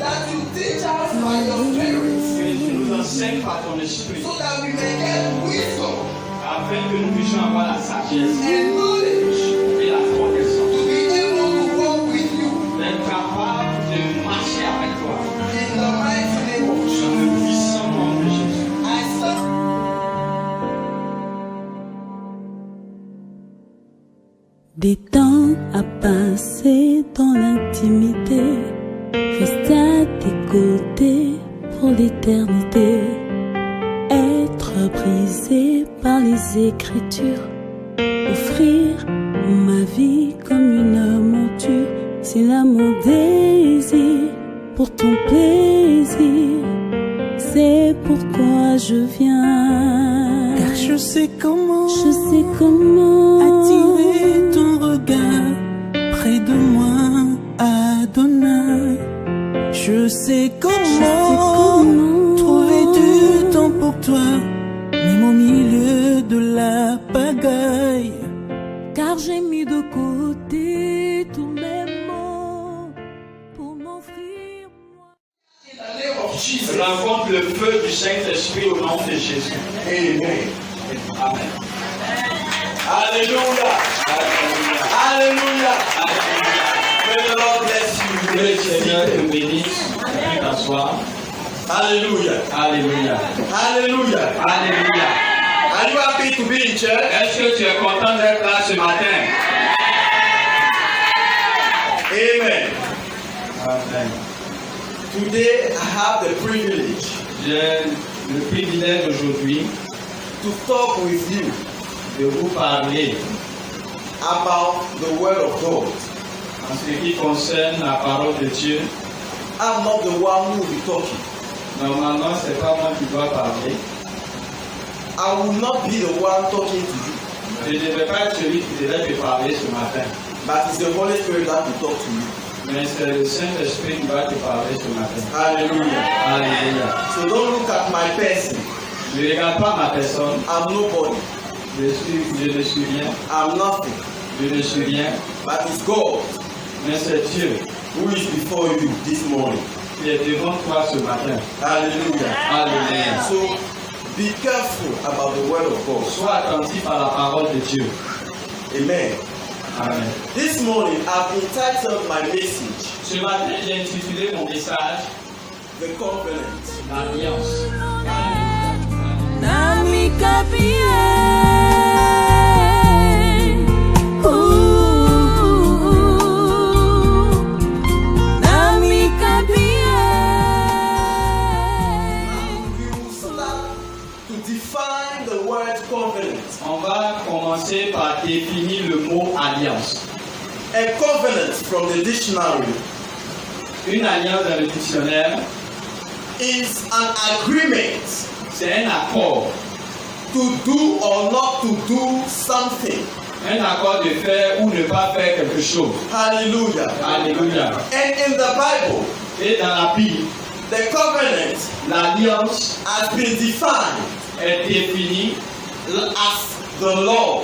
That you teach us by your spirit. Que tu nous enseignes par ton esprit. So that we may get wisdom. Afin que nous puissions avoir la sagesse And knowledge. et la connaissance. To be able to walk with you. D'être capable de marcher avec toi. In the mighty name of Dans Jesus. le puissant nom de Jésus. I stand. Des temps à passer dans l'intimité, rester à tes côtés pour l'éternité, être brisé par les Écritures, offrir ma vie comme une monture, c'est là mon désir pour ton plaisir, c'est pourquoi je viens. Car je sais comment attirer ton regard près de moi, Adonai. Je sais comment trouver du temps pour toi, même au milieu de la pagaille. Car j'ai mis de côté tous mes maux pour m'offrir moi. In the name of Jesus. Rencontre le feu du Saint-Esprit au nom de Jésus. Amen. Amen. Hallelujah. Hallelujah. May the Lord bless Que you. le Seigneur te bénisse. Viens t'asseoir. Hallelujah. Alléluia. Hallelujah. Alléluia. Are you happy to be in church? Est-ce que tu es content d'être là ce matin? Amen. Amen. Today I have the privilege J'ai le privilège aujourd'hui to talk with you de vous parler about the Word of God. en ce qui concerne la parole de Dieu. I'm not the one who will be talking. Normalement, ce n'est pas moi qui dois parler. I will not be the one talking to you, Je ne vais pas être celui qui devait te parler ce matin. but it's the Holy Spirit that will talk to you. Mais c'est le Saint-Esprit qui va te parler ce matin. Hallelujah. Alléluia. So don't look at my person. Ne regarde pas ma personne. I'm nobody. Je ne suis rien. I'm nothing. Je ne suis rien. But it's God Mais c'est Dieu who is before you this morning. qui est devant toi ce matin. Hallelujah. Alléluia. So be careful about the Word of God. Sois attentif à la parole de Dieu. Amen. Amen. This morning I've entitled my message Ce matin, j'ai intitulé mon message The Covenant. L'Alliance. Nami kapie, nami kapie. We will start to define the word covenant. On va commencer par définir le mot alliance. A covenant from the dictionary Une alliance dans le dictionnaire, is an agreement c'est un accord. to do or not to do something. Un accord de faire ou ne pas faire quelque chose. Hallelujah. Alléluia. And in the Bible, Et dans la Bible, the covenant l'alliance has been defined est définie as the law,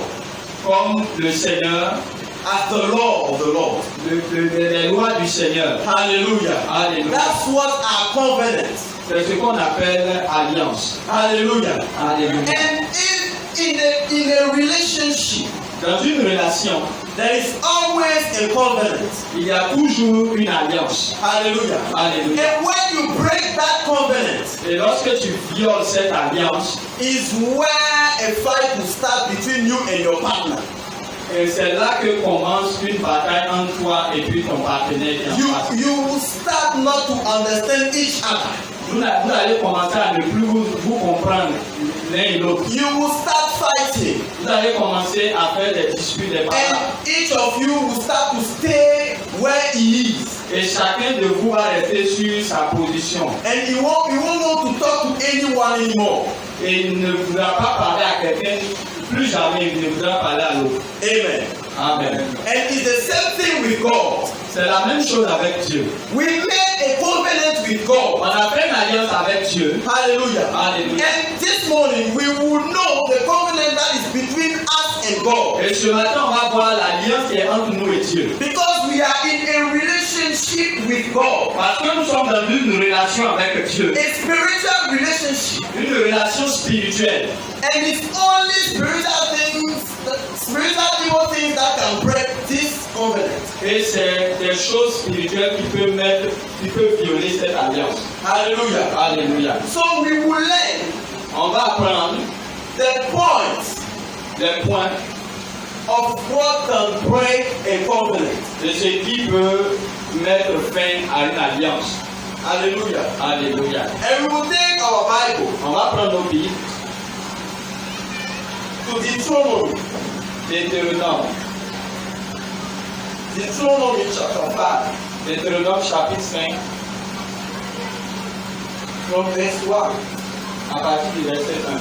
comme le Seigneur, as the law of the Lord. les lois du Seigneur. Hallelujah. Alléluia. That's what our covenant. C'est ce qu'on appelle alliance. Hallelujah. Alléluia. And in a relationship, Dans une relation, there is always a covenant. il y a toujours une alliance. Hallelujah. Alléluia. And when you break that covenant, Et lorsque tu violes cette alliance, is where a fight will start between you and your partner. et c'est là que commence une bataille entre toi et puis ton partenaire qui est en face. You will start not to understand each other. Vous allez commencer à ne plus vous comprendre l'un et l'autre. You will start fighting. Vous allez commencer à faire des disputes, des batailles. And each of you will start to stay where he is. Et chacun de vous va rester sur sa position. And you won't want to talk to anyone anymore. Et il ne voudra pas parler à quelqu'un, plus jamais il ne voudra parler à l'autre. Amen. Amen. And it's the same thing with God. C'est la même chose avec Dieu. We made a covenant with God. On a fait une alliance avec Dieu. Hallelujah. Hallelujah. And this morning we will know the covenant that is between us and God. Et ce matin, on va voir l'alliance qui est entre nous et Dieu. Because we we are in a relationship with God. Parce que nous sommes dans une relation avec Dieu. A spiritual relationship. Une relation spirituelle. And it's only spiritual evil things that can break this covenant. Et c'est des choses spirituelles qui peuvent violer cette alliance. Hallelujah. Alléluia. So we will learn On va apprendre the points les points of what can break a covenant. de ce qui peut mettre fin à une alliance. Hallelujah. Alléluia. And we will take our Bible On va prendre nos Bibles, to Deuteronomy. Deutéronome. Deuteronomy chapter 5 Deutéronome chapitre 5, from verse 1. à partir du verset 1.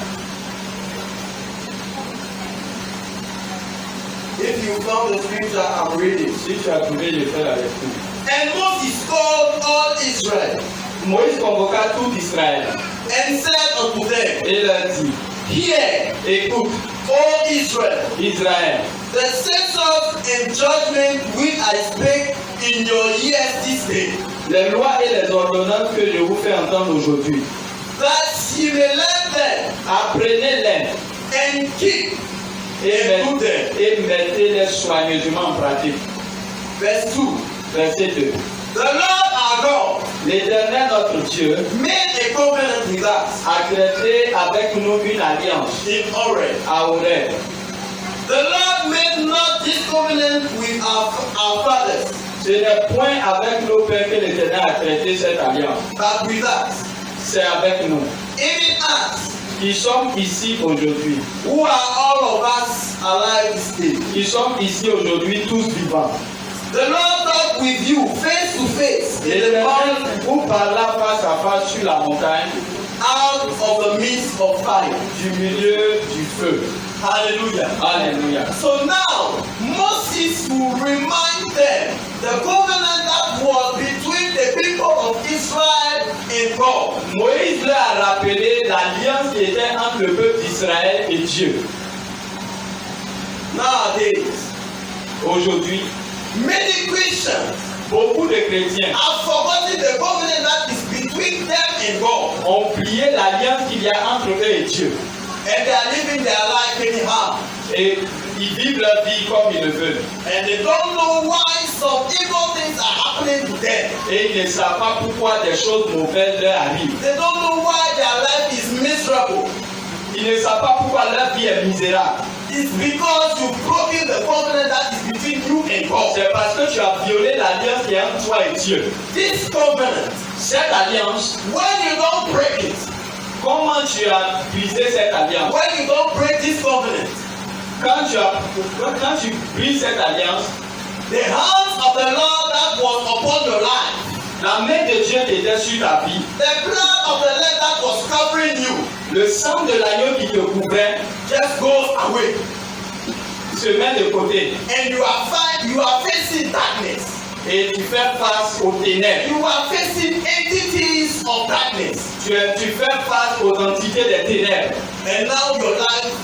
If you found the scripture, I'm reading. Si tu as trouvé, je fais la lecture. And Moses called all Israel Moïse convoqua tout Israël and said unto them, et leur dit, Hear, écoute, O Israel, Israël, the statutes and judgment which I spake in your ears this day, les lois et les ordonnances que je vous fais entendre aujourd'hui, that ye may learn them apprenez-les and keep et and do them. mettez-les soigneusement en pratique. Verse 2. Verset 2. The Lord our God L'Éternel notre Dieu made a covenant with us a traité avec nous une alliance in Horeb. à Horeb. The Lord made not this covenant with our fathers, Ce n'est point avec nos pères que l'Éternel a traité cette alliance. but with us, C'est avec nous even us, qui sommes ici aujourd'hui, who are all of us alive this day. qui sommes ici aujourd'hui tous vivants. The Lord talked with you face to face in the L'Éternel mountain vous parla face à face sur la montagne, out of the midst of fire. du milieu du feu. Hallelujah. Alléluia. So now Moses will remind them the covenant that was between the people of Israel and God. Moïse leur a rappelé l'alliance qui était entre le peuple d'Israël et Dieu. Nowadays, Aujourd'hui, many Christians beaucoup de chrétiens have forgotten the covenant that is between them and God, ont plié l'alliance qu'il y a entre eux et Dieu. and they are living their life anyhow. Et ils vivent leur vie comme ils le veulent. And they don't know why some evil things are happening to them. Et ils ne savent pas pourquoi des choses mauvaises leur arrivent. They don't know why their life is miserable. Ils ne savent pas pourquoi leur vie est misérable. It's because you've broken the covenant that is between you and God. C'est parce que tu as violé l'alliance qui est entre toi et Dieu. This covenant, Cette alliance, when you don't break it, comment tu as brisé cette alliance? when you don't break this covenant, Quand tu brises cette alliance, the hands of the Lord that was upon your life, la main de Dieu qui était sur ta vie, the blood of the Lamb that was covering you, le sang de l'agneau qui te couvrait, just goes away. se met de côté And you are facing darkness. et tu fais face aux ténèbres. You are facing entities of darkness. Tu fais face aux entités des ténèbres And now your life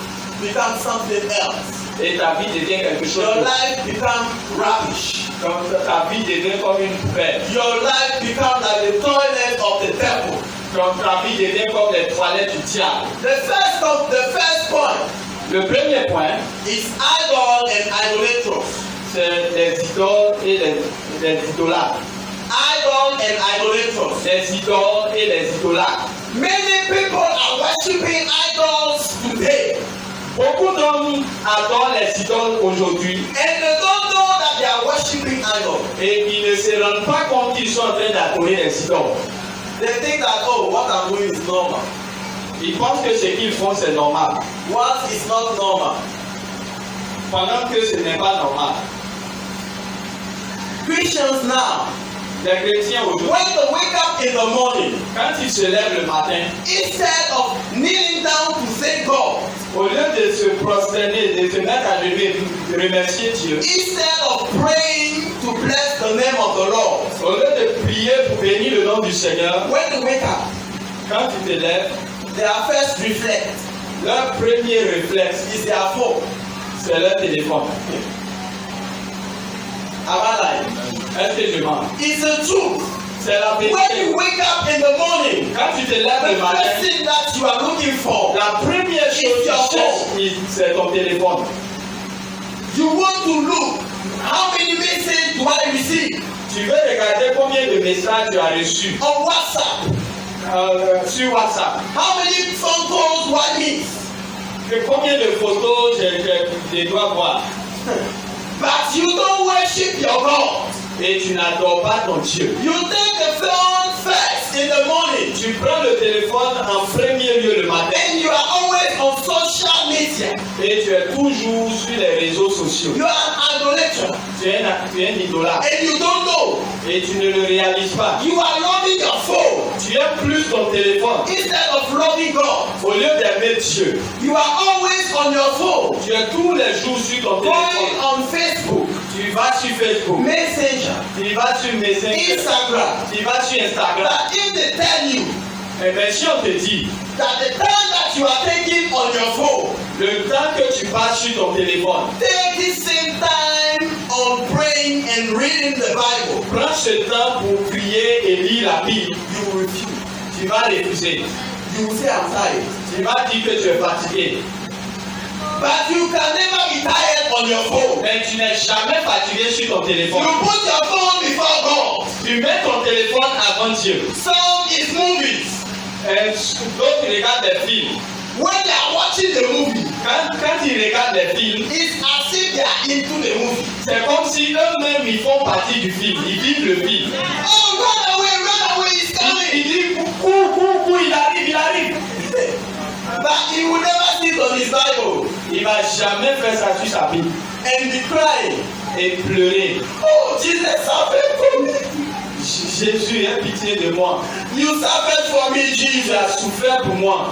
becomes something else. et ta vie devient quelque chose Your d'autre. life becomes rubbish. Donc ta vie devient comme une poubelle. Your life becomes like the toilet of the devil. Donc ta vie devient comme les toilettes du diable. The first point Le premier point, is idol and idolaters. c'est les idoles et les idolâtres. Idol and idolaters. Les idoles et les idolâtres. Many people are worshiping idols today, Beaucoup d'hommes adorent les idoles aujourd'hui and they don't know that they are worshiping idols. et ils ne se rendent pas compte qu'ils sont en train d'adorer les idoles. They think that, oh, what I'm doing is normal. Ils pensent que ce qu'ils font c'est normal, What is not normal? pendant que ce n'est pas normal. Christians now, Les chrétiens aujourd'hui, when they wake up in the morning, quand ils se lèvent le matin, instead of kneeling down to thank God, au lieu de se prosterner, de se mettre à genoux et de remercier Dieu, instead of praying to bless the name of the Lord, au lieu de prier pour bénir le nom du Seigneur, when they wake up, quand tu te lèves, their first reflex leur premier réflexe, is their phone. c'est leur téléphone. Est-ce que je mens? It's the truth. C'est la When vérité. you wake up in the morning, Quand tu te lèves the le matin, first thing that you are looking for, la première chose que tu cherches, c'est ton téléphone. you want to look how many messages do I receive Tu veux regarder combien de messages tu as reçus on WhatsApp, sur WhatsApp. how many phone calls do I miss? Combien de photos je dois voir. But you don't worship your God. Et tu n'adores pas ton Dieu. You take the phone first in the morning, Tu prends le téléphone en premier lieu le matin and you are always on social media. et tu es toujours sur les réseaux sociaux. You are an idolater, Tu es un idolâtre and you don't know. et tu ne le réalises pas. You are loving your phone Tu aimes plus ton téléphone instead of loving God. au lieu d'aimer Dieu. You are always on your phone, Tu es tous les jours sur ton going téléphone. on Facebook, Tu vas sur Facebook, Messenger, tu vas sur Messenger, Instagram. tu vas sur Instagram. That if they tell you Et bien si on te dit, that the time that you are taking on your phone, le temps que tu passes sur ton téléphone, take this same time on praying and reading the Bible, prends ce temps pour prier et lire la Bible. you will refuse. Tu vas refuser. You will say, I'm tired. Tu vas dire que tu es fatigué. But you can never be tired on your phone. Mais tu n'es jamais fatigué sur ton téléphone. You put your phone before God. Tu mets ton téléphone avant Dieu. Some is movies. D'autres regardent des films. When they are watching the movie, Quand ils regardent des films, it's as if they are into the movie. c'est comme si eux-mêmes ils font partie du film. Ils vivent le film. Oh, run away, he's Il coming. dit cours, il arrive. But he will never sit on his Bible Il va jamais faire ça sur sa Bible and be crying. et pleurer. Oh, Jesus suffered for me. Jésus, aie pitié de moi. You suffered for me, Tu Jesus. as souffert pour moi.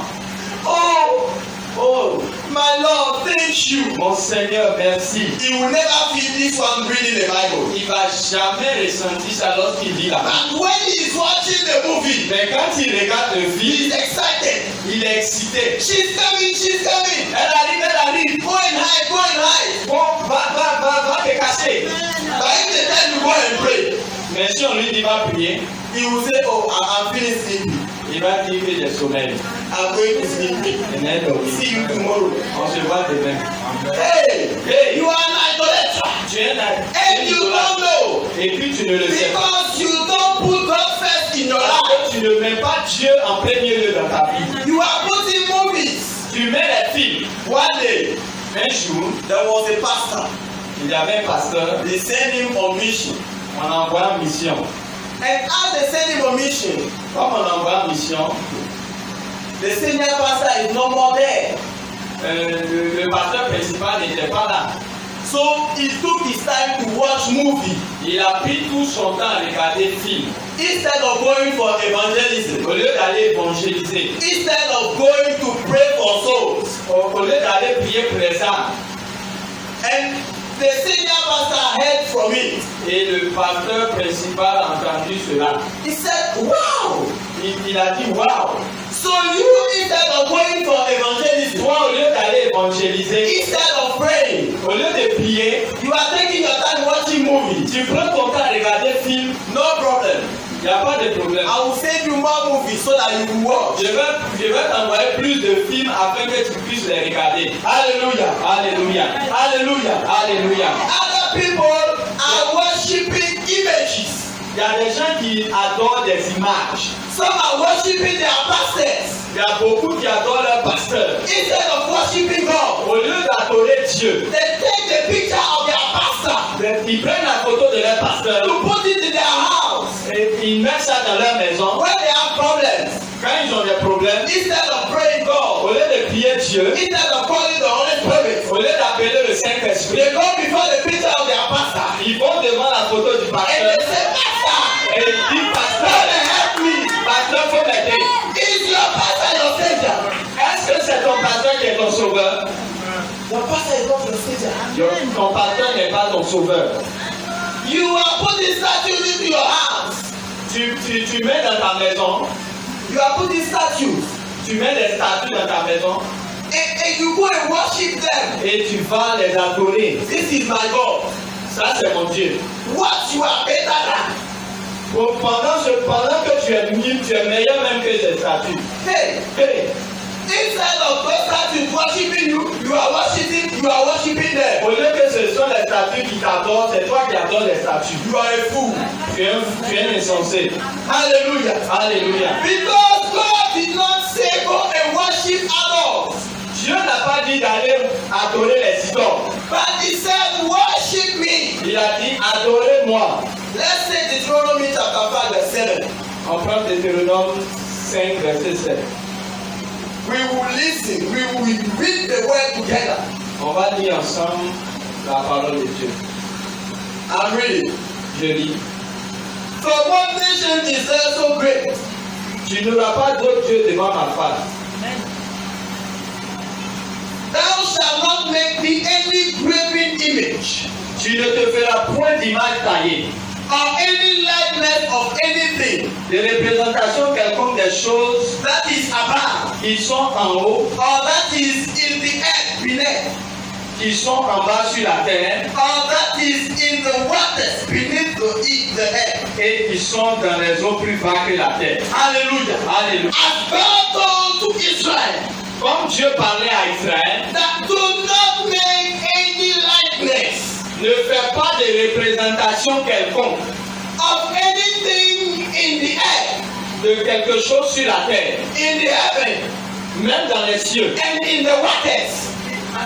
Oh, my Lord, thank you. Mon Seigneur, merci. He will never feel this one reading the Bible. Il va jamais ressentir ça lorsqu'il lit la Bible. But when he is watching the movie, Mais quand il regarde le he film, is excited. il est excité. She's coming, she's coming. Elle arrive. Go and hide, go and hide. Bon, va te cacher. But if they tell you go and pray, Mais si on lui dit va prier, he will say, oh, I'm feeling sleepy. il va dire que j'ai sommeil. I'm going to sleep. Il est dormi. See you tomorrow. On se voit demain. Hey, you are an idolater. Tu es And you don't know. Et puis tu ne le sais pas. Because you don't put God first in your Parce life. que tu ne mets pas Dieu en premier lieu dans ta vie. You are putting movies. Tu mets les films. One day, Un jour, there was a pastor. il y avait un pasteur. They sent him on mission. On envoie en mission. And as they sent him on mission, Comme on envoie en mission, the senior pastor is no more there. le pasteur principal n'était pas là. So he took his time to watch movie Il a pris tout son temps à regarder film. instead of going for evangelism. Au lieu d'aller évangéliser, Instead of going to pray for souls. au lieu d'aller prier pour les âmes. And the senior pastor heard from it. Et le pasteur principal a entendu cela. He said, wow! Il a dit waouh! So you, instead of going for evangelism, Toi, au lieu d'aller évangéliser, instead of praying, au lieu de prier, you are taking your time watching movies. tu prends ton temps à regarder film. No problem. Il n'y a pas de problème. I will send you more movies so that you will watch. Je vais t'envoyer plus de films afin que tu puisses les regarder. Hallelujah. Alléluia. Hallelujah. Alléluia. Other people are worshiping images. Il y a des gens qui adorent des images. Some are worshiping their pastors Il y a beaucoup qui adorent leur pasteur. instead of worshiping God. Au lieu d'adorer Dieu, They take the picture of their pastor ils prennent la photo de leur pasteur to put it in their house et ils mettent ça dans leur maison. when they have problems. Quand ils ont des problèmes, Instead of praying God, au lieu de prier Dieu, instead of calling the Holy Spirit, au lieu d'appeler le Saint-Esprit, they go before the picture of their pastor ils vont devant la photo du and pasteur they say, Pastor, et ils disent pasteur, help me. pasteur, faut m'aider. Is your pastor your savior? Est-ce que c'est ton pasteur qui est ton sauveur? Your pastor is not your savior. Ton pasteur n'est pas ton sauveur. You are putting statues into your house. Tu mets dans ta maison, You are putting statues tu mets des statues dans ta maison and you go and worship them. et tu vas les adorer. This is my God. Ça, c'est mon Dieu. What you are better than. Pendant que tu es nul, tu es meilleur même que ces statues. Hey, Hey, instead of those statues worshiping you, you are worshiping them. au lieu que ce soit les statues qui t'adorent, c'est toi qui adores les statues. You are a fool. Tu es un insensé. Hallelujah. Alléluia. Because God did not say go and worship idols, Dieu n'a pas dit d'aller adorer les idoles. but He said worship me. Il a dit adorez-moi. Let's say Deuteronomy chapter 5 verse 7. On prend Deutéronome 5, verset 7. We will listen. We will read the word together. On va lire ensemble la parole de Dieu. I'm reading. Je lis. For one nation is there so great, Tu n'auras pas d'autre Dieu devant ma face. thou shalt not make thee any graven image, Tu ne te feras point d'image taillée, or any likeness of anything de représentation quelconque des choses that is above, qui sont en haut, or that is in the earth beneath, qui sont en bas sur la terre, or that is in the waters beneath the earth. et qui sont dans les eaux plus bas que la terre. Hallelujah. Alléluia. As God told to Israel, Comme Dieu parlait à Israël, that do not make any likeness ne fais pas de représentation quelconque of anything in the earth, de quelque chose sur la terre, in the heaven, même dans les cieux, and in the waters.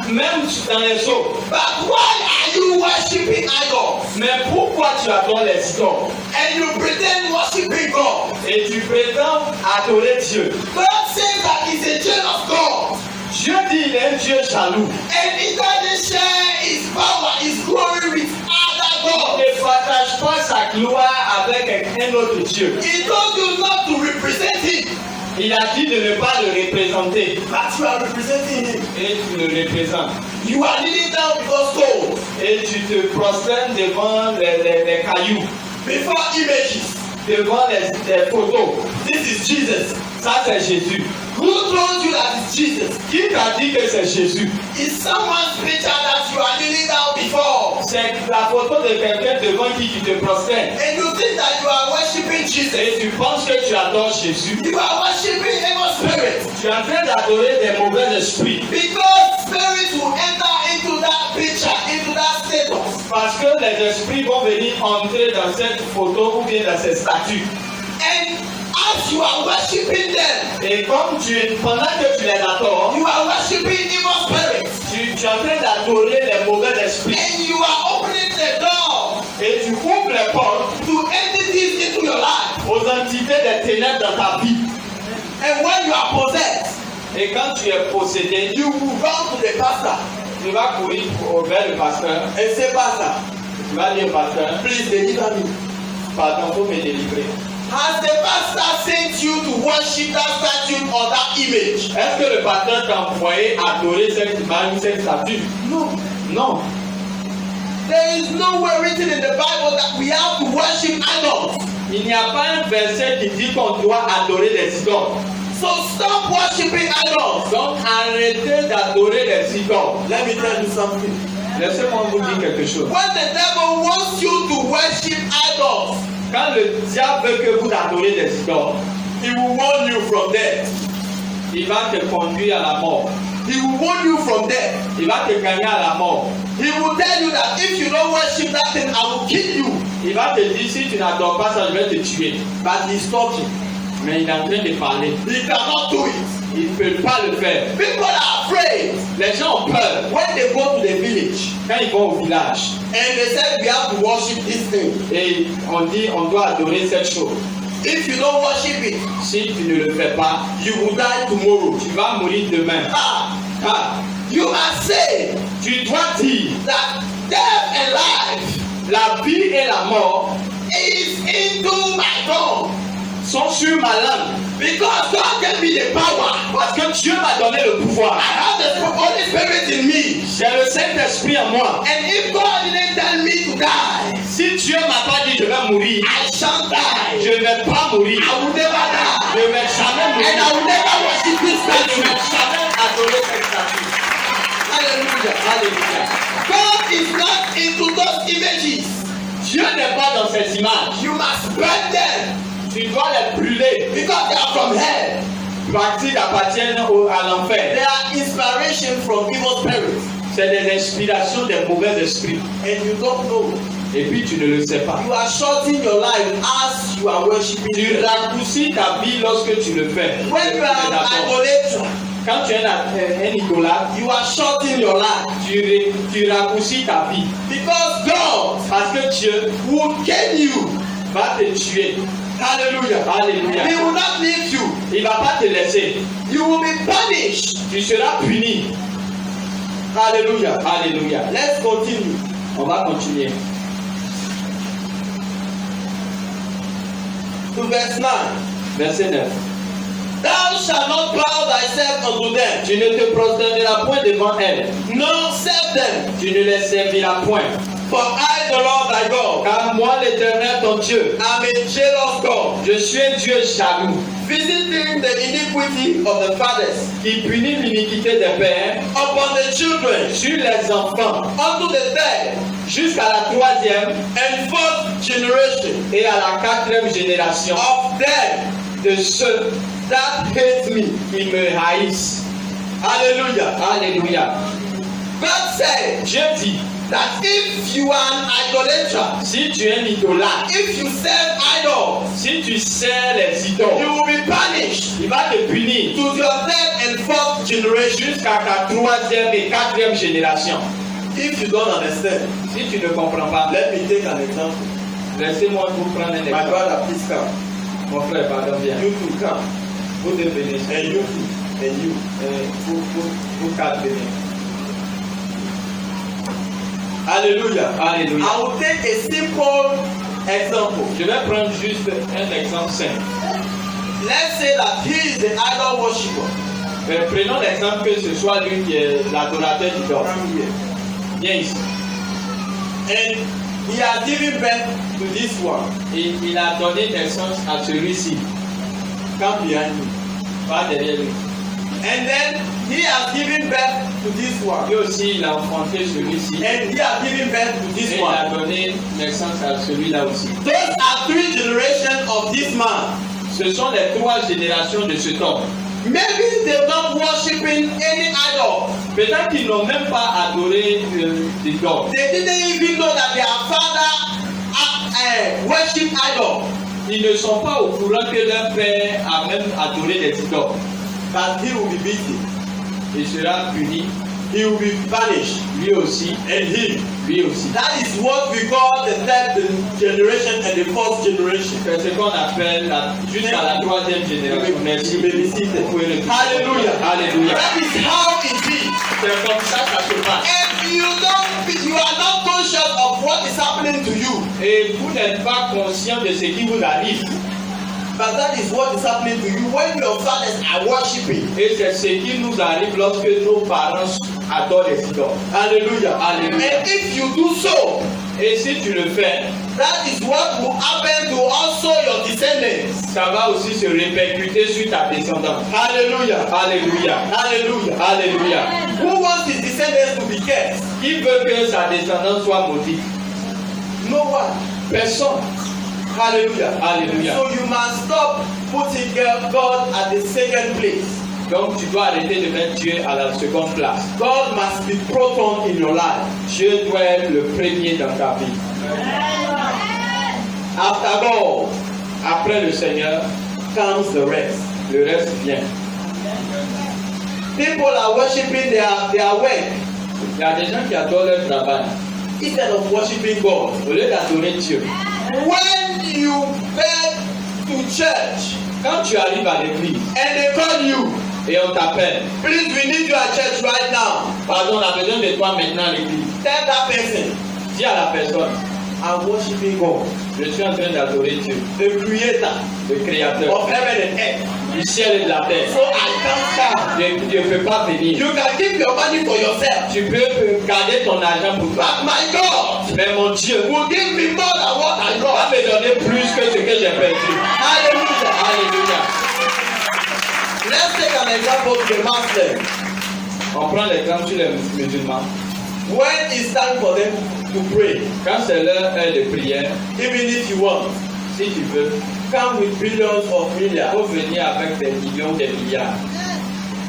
même dans les eaux. But why are you worshiping idols? Mais pourquoi tu adores les idoles And you pretend worshiping God? et tu prétends adorer Dieu? God says that He's a jealous God. Dieu dit il est un Dieu jaloux. And He doesn't share His power, His glory with other gods. Ne partage pas sa gloire avec un autre Dieu. He told you not to represent Him, Il a dit de ne pas le représenter but you are representing Him. et tu le représentes. You are kneeling down before stones, Et tu te prosternes devant les cailloux, before images. devant les photos. This is Jesus. Ça c'est Jésus. Who told you that it's Jesus? Qui t'a dit que c'est Jésus? It's someone's picture that you are kneeling down before. C'est la photo de quelqu'un devant qui tu te prosternes. And you think that you are worshiping Jesus. Et tu penses que tu adores Jésus. You are worshiping evil spirits. Tu es en train d'adorer des mauvais esprits. Because spirits will enter into that picture, into that status. Parce que les esprits vont venir entrer dans cette photo ou bien dans cette statue. And as you are worshiping them, Et comme pendant que tu les adores, you are worshiping evil spirits. tu es en train d'adorer les mauvais esprits. And you are opening the door Et tu ouvres les portes to entities into your life. aux entités des ténèbres dans ta vie. And when you are possessed, Et quand tu es possédé, you will run to the pastor tu vas courir vers le pasteur. and say, Pastor, Tu vas dire, pasteur, please deliver me. pardon, faut me délivrer. Has the pastor sent you to worship that statue or that image? Est-ce que le pasteur t'a envoyé adorer cette image ou cette statue? No. Non. There is nowhere written in the Bible that we have to worship idols. Il n'y a pas un verset qui dit qu'on doit adorer les idoles. So stop worshiping idols. Donc arrêtez d'adorer les idoles. Let me tell you something. Laissez-moi vous dire quelque chose. When the devil wants you to worship idols, Quand le diable veut que vous adorez des idoles, he will warn you from death. il va te conduire à la mort. He will warn you from death. Il va te gagner à la mort. He will tell you that if you don't worship that thing, I will kill you. Il va te dire si tu n'adores pas ça, je vais te tuer. But he's talking. Mais il est en train de parler. He cannot do it. Il ne peut pas le faire. People are afraid Les gens ont peur when they go to the village quand ils vont au village. and they say we have to worship this thing. Et on dit on doit adorer cette chose. If you don't worship it, Si tu ne le fais pas, you will die tomorrow. tu vas mourir demain. Ah, You must say tu dois dire that death and life la vie et la mort is into my tongue. sont sur ma langue. Because God gave me the power. Parce que Dieu m'a donné le pouvoir. I have the Holy Spirit in me. J'ai le Saint-Esprit en moi. And if God didn't tell me to die, Si Dieu m'a pas dit je vais mourir, I shan't die. je ne vais pas mourir. I will never die. Je ne vais jamais And mourir. I will never worship this Et je ne statue. vais jamais adorer cette statue. I Hallelujah. Alléluia. God is not into those images. Dieu n'est pas dans ces images. You must burn them Tu dois les brûler. because they are from hell. Parce qu'ils appartiennent à They l'enfer. are inspiration from evil spirits. C'est des inspirations des mauvais esprits. And you don't know. Et puis tu ne le sais pas. You are shorting your life as you are worshiping. Tu raccourcis ta vie lorsque tu le fais. When you are an idolater, Quand tu es un idolâtre, you are shorting your life. tu raccourcis ta vie. Because God Parce que Dieu will kill you. va te tuer. Hallelujah. Alléluia. He will not leave you. Il ne va pas te laisser. You will be punished. Tu seras puni. Hallelujah. Alléluia. Let's continue. On va continuer. To verse 9. Verset 9. Thou shalt not bow thyself unto them, Tu ne te prosterneras point devant elles. nor serve them. Tu ne les serviras point. For I, the Lord thy God, Car moi, l'Éternel, ton Dieu, am a jealous God, je suis un Dieu jaloux, visiting the iniquity of the fathers qui punit l'iniquité des pères upon the children sur les enfants unto the third jusqu'à la troisième and fourth generation et à la quatrième génération of them de ceux that hate me. qui me haïssent. Hallelujah. Alléluia. God said Dieu dit, that if you are an idolater, si tu es un idolâtre, if you serve idols, si tu sers les idoles, you will be punished il va te punir to your third and fourth generation. jusqu'à ta troisième et quatrième génération. If you don't understand, Si tu ne comprends pas, let me take an example. laissez-moi vous prendre un My exemple. brother, please come. Mon frère, pardon bien. You too, come. Vous devez venir. And you too. And you. Vous quatre venez. Hallelujah. Alléluia. I will take a simple example. Je vais prendre juste un exemple simple. Let's say that he is the idol worshiper. Prenons l'exemple que ce soit lui qui est l'adorateur d'idole. Come here. Viens ici. And he has given birth to this one. Et il a donné naissance à celui-ci. Come behind me. Pas derrière lui. And then he has given birth to this one. Lui aussi, il a enfanté celui-ci. And he has given birth to Et this il a one. donné naissance à celui-là aussi. Those are three generations of this man. Ce sont les trois générations de cet homme. Maybe they're not worshiping any idol. Peut-être qu'ils n'ont même pas adoré d'idole. They didn't even know that their father worship idol. Ils ne sont pas au courant que leur père a même adoré des idoles. But he will be beaten. Il sera puni, He will be punished. lui aussi, And he. lui aussi. That is what we call the third generation and the fourth generation. C'est ce qu'on appelle jusqu'à la troisième génération. Merci. You may be seated. Vous pouvez le dire. Hallelujah. Alléluia. That is how it is. C'est comme ça que ça se passe. And you are not conscious of what is happening to you. Et vous n'êtes pas conscient de ce qui vous arrive. But that is what is happening to you when your fathers are worshiping. Et c'est ce qui nous arrive lorsque nos parents adorent les idoles. Hallelujah. Alléluia. And if you do so, Et si tu le fais, that is what will happen to also your descendants. ça va aussi se répercuter sur ta descendance. Hallelujah. Alléluia. Hallelujah. Alléluia. Who wants his descendants to be cursed? Qui veut que sa descendance soit maudite? No one. Personne. Hallelujah. Alléluia. So you must stop putting God at the second place. Donc tu dois arrêter de mettre Dieu à la seconde place. God must be proton in your life. Dieu doit être le premier dans ta vie. After God Après le Seigneur, comes the rest. le reste vient. People are worshiping their work Il y a des gens qui adorent leur travail instead of worshiping God. au lieu d'adorer Dieu. When you beg to church Quand tu arrives à l'église and they call you, et on t'appelle, please we need you at church right now. pardon, on a besoin de toi maintenant à l'église. Tell that person, Dis à la personne, I'm worshiping God, je suis en train d'adorer Dieu, the creator le créateur of heaven and earth. du ciel et de la terre. So I can't come. Je ne peux pas venir. You can keep your money for yourself. Tu peux garder ton argent pour toi. But my God Mais mon Dieu will give me more than what I va got. me donner plus que ce que j'ai perdu. Hallelujah. Alléluia. Let's take an example of the Muslim. On prend l'exemple sur les musulmans. When it's time for them to pray, Quand c'est l'heure de prière, even if you want, si tu veux, come with billions of il millions. faut venir avec des millions, des milliards.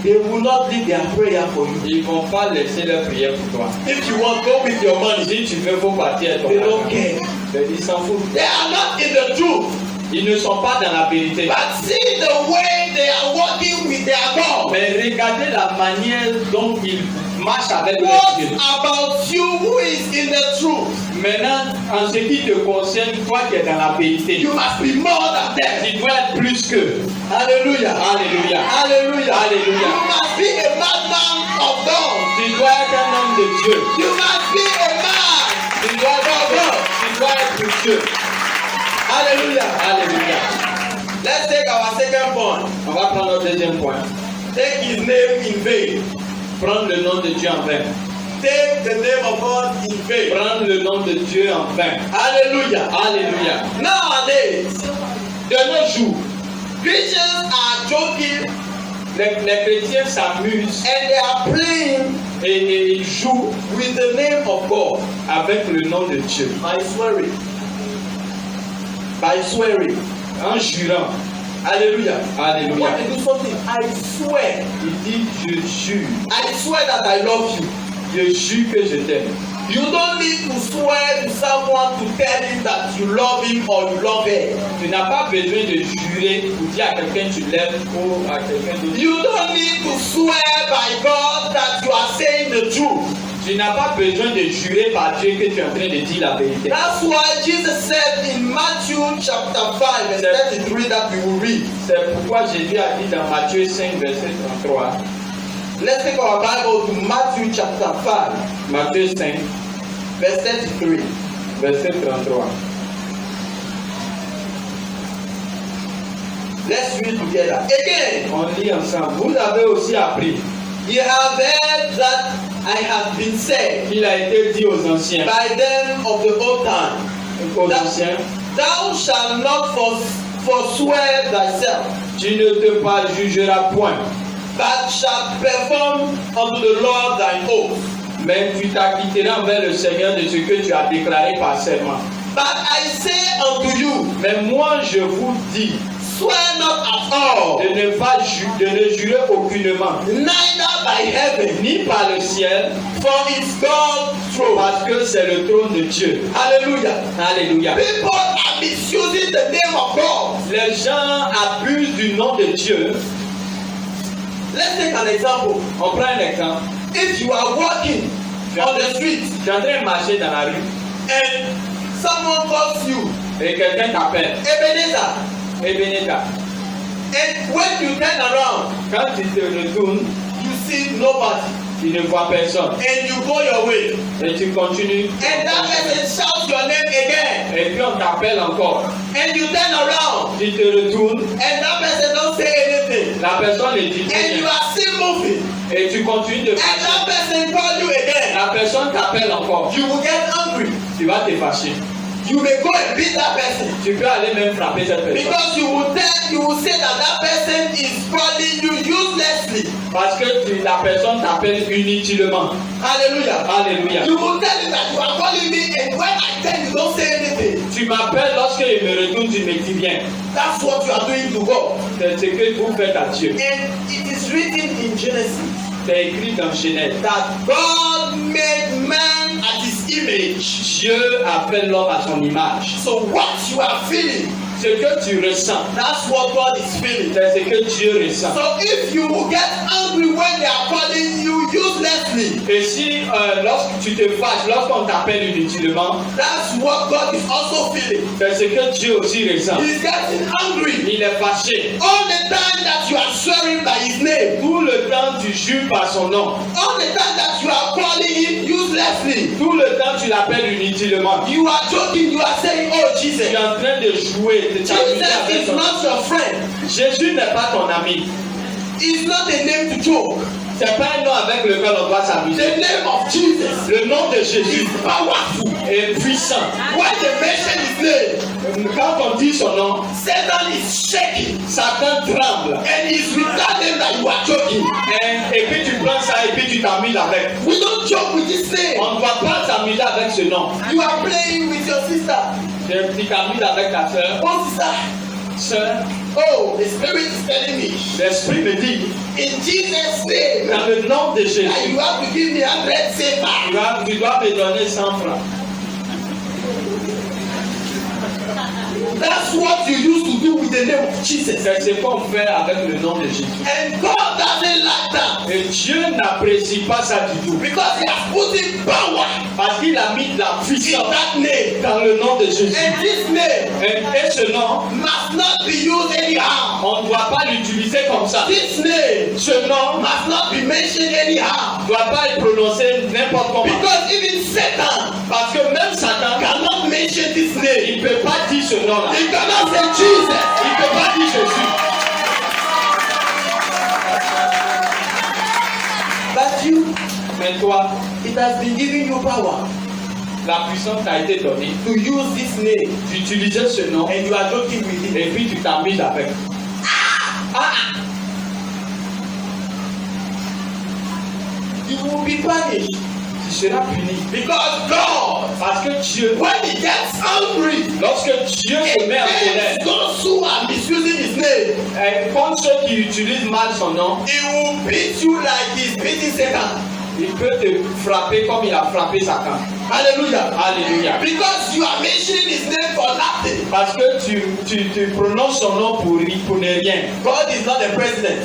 They will not leave their prayer for you. Ils ne vont pas laisser leur prière pour toi. If you want, go with your money. Si tu veux, faut partir à ton They don't argent. care. Mais ils s'en foutent. They are not in the truth. Ils ne sont pas dans la vérité. But see the way they are working with their God. Mais regardez la manière dont ils marchent avec leur What Dieu. about you who is in the truth? Maintenant, en ce qui te concerne, toi qui es dans la vérité, You must be more than them. tu dois être plus que. Hallelujah. Alléluia. Hallelujah. Alléluia. You must be a madman of God. Tu dois être un homme de Dieu. You must be a man. Tu dois être plus que. Hallelujah. Alléluia. Let's take our second point. On va prendre notre deuxième point. Take his name in vain. Prendre le nom de Dieu en vain. Take the name of God in vain. Prendre le nom de Dieu en vain. Hallelujah. Alléluia. Nowadays, De nos jours, Christians are joking les chrétiens s'amusent and they are playing et ils jouent with the name of God avec le nom de Dieu. by swearing. By swearing. En jurant. Hallelujah. Alléluia. When they do something, I swear. Il dit, je jure. I swear that I love you. Je jure que je t'aime. You don't need to swear to someone to tell him that you love him or you love her. Tu n'as pas besoin de jurer pour dire à quelqu'un tu l'aimes ou à quelqu'un d'autre. You don't need to swear by God that you are saying the truth. Tu n'as pas besoin de jurer par Dieu que tu es en train de dire la vérité. That's why Jesus said in Matthew chapter 5 verse 33 that we will read. C'est pourquoi Jésus a dit dans Matthieu 5, verset 33. Let's take our Bible to Matthew chapter 5 Matthieu 5, verse 33. verset 33. Let's read together. Again, On lit ensemble. Vous avez aussi appris ye have heard that I have been said qu'il a été dit aux anciens, by them of the old time, aux anciens, thou shalt not forswear thyself, tu ne te jugeras point, but shalt perform unto the Lord thine oath. mais tu t'acquitteras envers le Seigneur de ce que tu as déclaré par serment. But I say unto you, Mais moi je vous dis swear not at all, de ne jurer aucunement, neither by heaven, ni par le ciel, for it's God's throne. parce que c'est le trône de Dieu. Hallelujah. Alléluia. People are misusing the name of God. Les gens abusent du nom de Dieu. Let's take an example. On prend un exemple. If you are walking on the street Tu es en train de marcher dans la rue and someone calls you et quelqu'un t'appelle. Ebenezer, Ebeneza. and when you turn around, Quand tu te retournes, you see nobody, tu ne vois personne. and you go your way, Et tu continues. and that person shouts your name again, Et puis on t'appelle encore. and you turn around, Tu te retournes. and that person don't say anything, La personne ne dit and you rien. are still moving, Et tu continues de and that marcher. person call you again, La personne t'appelle encore. you will get angry. Tu vas te fâcher. You may go and beat that person. Tu peux aller même frapper cette personne. Because you will say that that person is calling you uselessly. Parce que la personne t'appelle inutilement. Hallelujah. Alléluia. You will tell him that you are calling me, and when I tell you, don't say anything. Tu m'appelles lorsque il me retourne, tu me dis rien. That's what you are doing to God. C'est ce que vous faites à Dieu. And it is written in Genesis C'est écrit dans Genèse. that God made man at his image. Dieu a fait l'homme à son image. So what you are feeling, Ce que tu ressens, that's what God is feeling. c'est ce que Dieu ressent. So if you will get angry when they are calling you uselessly, Et si lorsque tu te fâches, lorsqu'on t'appelle inutilement, that's what God is also feeling. c'est ce que Dieu aussi ressent. He's getting angry. Il est fâché. All the time that you are swearing by his name, Tout le temps tu jures par son nom. all the time that you are calling him uselessly, Tout le temps tu l'appelles inutilement. you are joking, you are saying, oh Tu Jesus. es en train de jouer, de t'amuser Jesus avec is son nom. not your friend. Jésus n'est pas ton ami. It's not a name to joke. C'est pas un nom avec lequel on doit The s'amuser. name of Jesus Le nom de Jésus is powerful. est puissant. When they mention his name, Quand on dit son nom, Satan is shaking, Satan tremble. and it's with that name that you are joking. Et puis tu prends ça et puis tu t'amuses avec. We don't joke with this name. On ne va pas s'amuser avec ce nom. You are playing with your sister. Tu t'amuses avec ta soeur. Oh, sister. Sœur, Oh, the Spirit is telling me. l'Esprit me dit, In Jesus' name. dans le nom de Jésus, And you have to give me 100 sefa. tu dois me donner 100 francs. That's what you used to do with the name of Jesus. C'est ce qu'on fait avec le nom de Jésus. And God doesn't like that. Et Dieu n'apprécie pas ça du tout. Because He has put in power Parce qu'il a mis de la in puissance that name. dans le nom de Jésus. And this name Et ce nom, must not be used anyhow. on ne doit pas l'utiliser comme ça. This name Ce nom must not be mentioned anyhow. ne doit pas être prononcé n'importe comment. Because even Satan Parce que même Satan, cannot mention this name. il ne peut pas dire ce nom-là. He cannot say Jesus. Il ne peut pas dire Jésus. But you, Mais toi, it has been given you power la puissance t'a été donnée to use this name. d'utiliser ce nom And you are joking with it. et puis tu t'amuses avec. You will be punished. Tu seras puni. Because God, Parce que Dieu, when He gets angry, lorsque Dieu se met en colère, against those who are misusing His name, et contre ceux qui utilisent mal son nom, He will beat you like He's beating Satan. il peut te frapper comme il a frappé Satan. Hallelujah. Alléluia. Because you are mentioning His name for nothing. Parce que tu prononces son nom pour ne rien. God is not a president.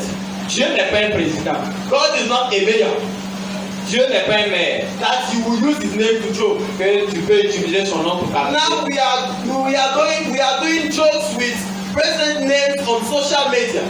Dieu n'est pas un président. God is not a mayor. Dieu n'est pas un maire. That you will use His name to joke. Que tu peux utiliser son nom pour t'amuser. Now we are doing jokes with president names on social media,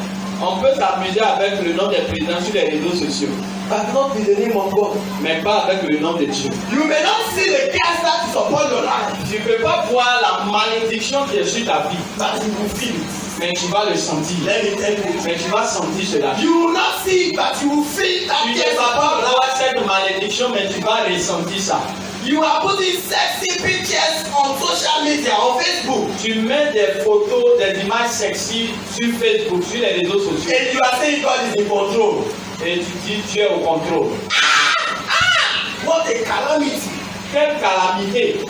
On peut s'amuser avec le nom des présidents sur les réseaux sociaux, but not with the name of God. mais pas avec le nom de Dieu. You may not see the curse that is upon your life, Tu ne peux pas voir la malédiction qui est sur ta vie, but you will feel it. mais tu vas le sentir. Let me tell you. Mais tu vas sentir cela. You will not see it, but you will feel that Tu curse ne vas upon pas your life. voir cette malédiction, mais tu vas ressentir ça. You are putting sexy pictures on social media, on Facebook, Tu mets des photos, des images sexy sur Facebook, sur les réseaux sociaux, and you are saying God is in control. et tu dis Dieu est au contrôle. What a calamity! Quelle calamité!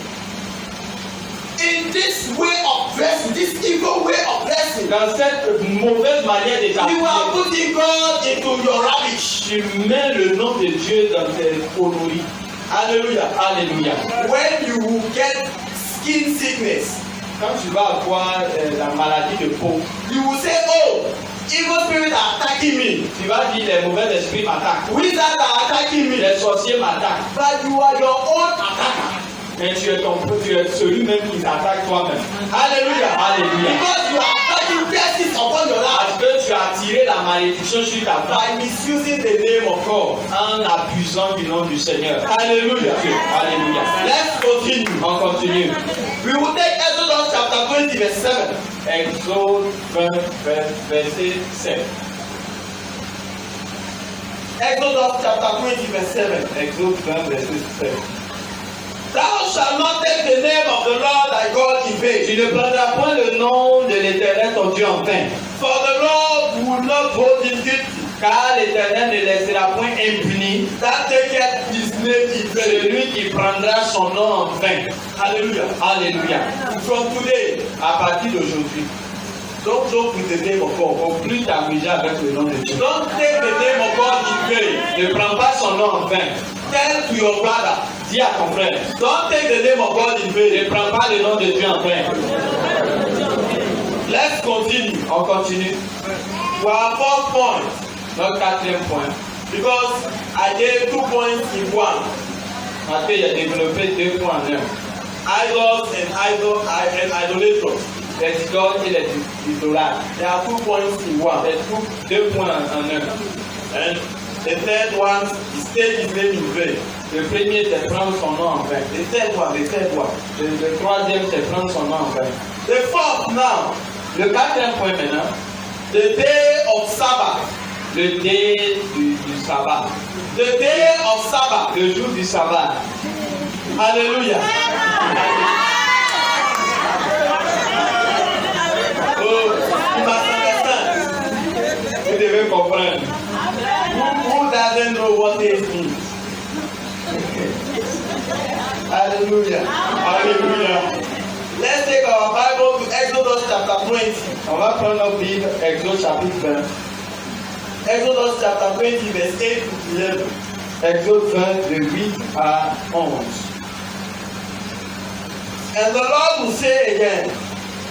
In this way of dressing, this evil way of dressing, Dans cette mauvaise manière de you are t'habiller, putting God into your rubbish. tu mets le nom de Dieu dans tes conneries. Hallelujah. Alléluia. When you will get skin sickness, Quand tu vas avoir la maladie de peau, you will say, oh, evil spirits are attacking me. tu vas dire les mauvais esprits m'attaquent, Wizards are attacking me. les sorciers m'attaquent. But you are your own attacker. Mais tu es celui-même qui t'attaque toi-même. Hallelujah. Alléluia. Because you are attacking curses upon your Parce life que tu as attiré la malédiction sur ta vie by misusing the name of God. en abusant du nom du Seigneur. Hallelujah. Alléluia. Let's continue. On continue. We will take Exodus chapter 20, verse 7. Exode 20, verset 7. Exodus chapter 20, verse 7. Exode 20, verset 7. Thou shalt not take the name of the Lord thy God in vain. Tu ne prendras point le nom de l'Éternel ton Dieu en vain, For the Lord will not hold him guilty car l'Éternel ne laissera point impuni that taketh his name in vain. celui qui prendra son nom en vain. Hallelujah. Alléluia. From today, À partir d'aujourd'hui, don't joke with the name of God. faut plus t'amuser avec le nom de Dieu. Don't take the name of God in vain. Ne prends pas son nom en vain. Tell to your brother. Dis à ton frère, Don't take the name of God in vain. ne prends pas le nom de Dieu en vain. Let's continue. On continue. For our fourth point, Notre quatrième point. because I gave 2 points in one. Parce qu'il a développé 2 points en un. Idols and idolaters. Les idoles et les idolâtres. There are 2 points in one. Les 2 points en un. And the third one is take his name in vain. Le premier, c'est prendre son nom en vain. The third one. Le troisième, c'est prendre son nom en vain. The fourth now, Le quatrième point maintenant, the day of Sabbath. le day du sabbat. The day of Sabbath. Le jour du sabbat. Hallelujah. Oh, you must understand. Vous devez comprendre. Who doesn't know what it means. Hallelujah. Alléluia. Let's take our Bible to Exodus chapter 20. On va prendre notre Bible, Exode chapitre 20. Exodus chapter 20, verse 8 to 11. Exode 20, de 8 à 11. And the Lord will say again,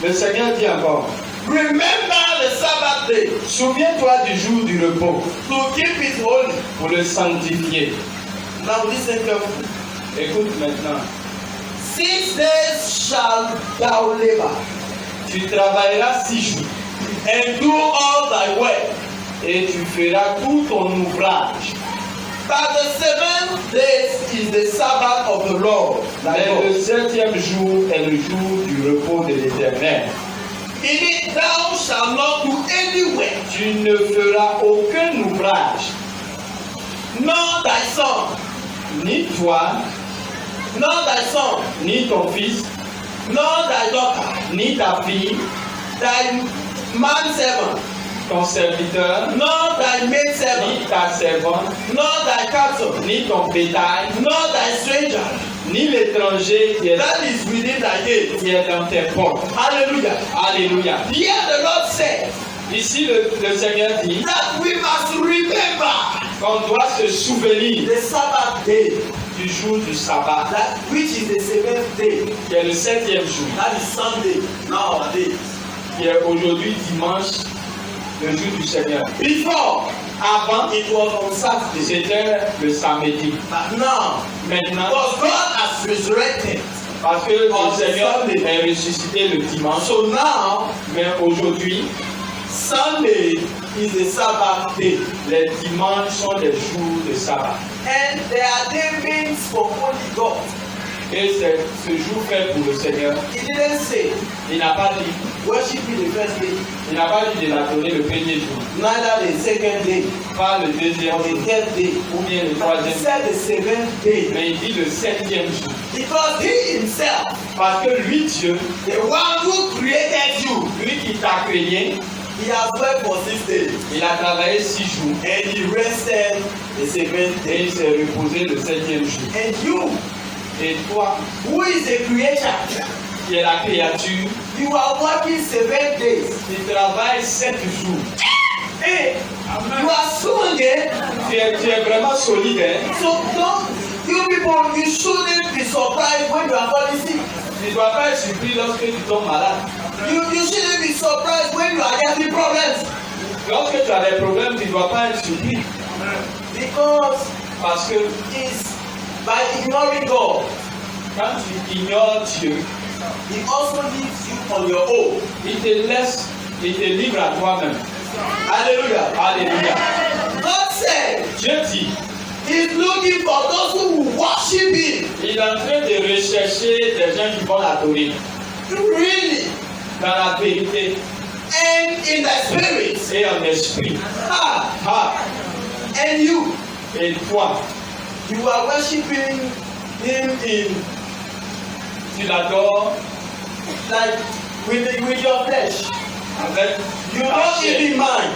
Le Seigneur dit encore, remember the Sabbath day souviens-toi du jour du repos to keep it holy. pour le sanctifier. Now listen carefully. Écoute maintenant, 6 days shall thou labor tu travailleras 6 jours and do all thy work. et tu feras tout ton ouvrage. But the 7th day is the Sabbath of the Lord. thy Mais le God. 7e jour est le jour du repos de l'Éternel. In it thou shalt not do any work, Tu ne feras aucun ouvrage, nor thy son, ni toi, nor thy son, ni ton fils, nor thy daughter, ni ta fille, thy manservant, ton serviteur, nor thy ni maidservant, ta servante, nor thy cattle, ni ton bétail, nor thy stranger ni l'étranger qui est that is within thy gate. dans tes portes. Hallelujah. Alléluia. Here the Lord said Ici, le Seigneur dit that we must remember qu'on doit se souvenir the Sabbath day, du jour du sabbat, that which is the 7th day. qui est le 7e jour, That is Sunday nowadays. qui est aujourd'hui dimanche, le jour du Seigneur. Before, Avant, it was on Saturday. c'était le samedi. But now, Maintenant, because God has resurrected, parce que le Seigneur est ressuscité le dimanche, so now mais aujourd'hui, Sunday is the Sabbath day. les dimanches sont des jours de sabbat. And there are namings for only God. Et c'est ce jour fait pour le Seigneur. He didn't say, Il n'a pas dit, worship me the first day, il n'a pas dit de la donner le premier jour, neither the second day, pas le deuxième or the jour, third day. ou bien le But he troisième, said the 7th day. mais il dit le 7e jour. Because he himself, Parce que lui, Dieu, the one who created you, lui qui t'a créé, he has worked for 6 days. il a travaillé 6 jours And he rested the 7th et day. il s'est reposé le 7e jour. And you, Et toi, who is the creator, qui es la créature, you are working 7 days. tu travailles 7 jours. Hey, you are strong, eh? Tu es vraiment solide, hein? So don't, you people, you shouldn't be surprised when you are falling sick. Tu ne dois pas être surpris lorsque tu tombes malade. You shouldn't be surprised when you are getting problems. Lorsque tu as des problèmes, tu ne dois pas être surpris. Because Parce que it's by ignoring God, quand tu ignores Dieu, He also leaves you on your own. il te laisse, il te livre à toi-même. Hallelujah. Alléluia. God said Dieu dit, He's looking for those who will worship Him. il est en train de rechercher des gens qui vont l'adorer Really. dans la vérité And in the spirit. et en esprit. Ah. Ah, And you. et toi, You are worshiping Him in tu l'adores like with your flesh. avec You ta don't chair. even mind.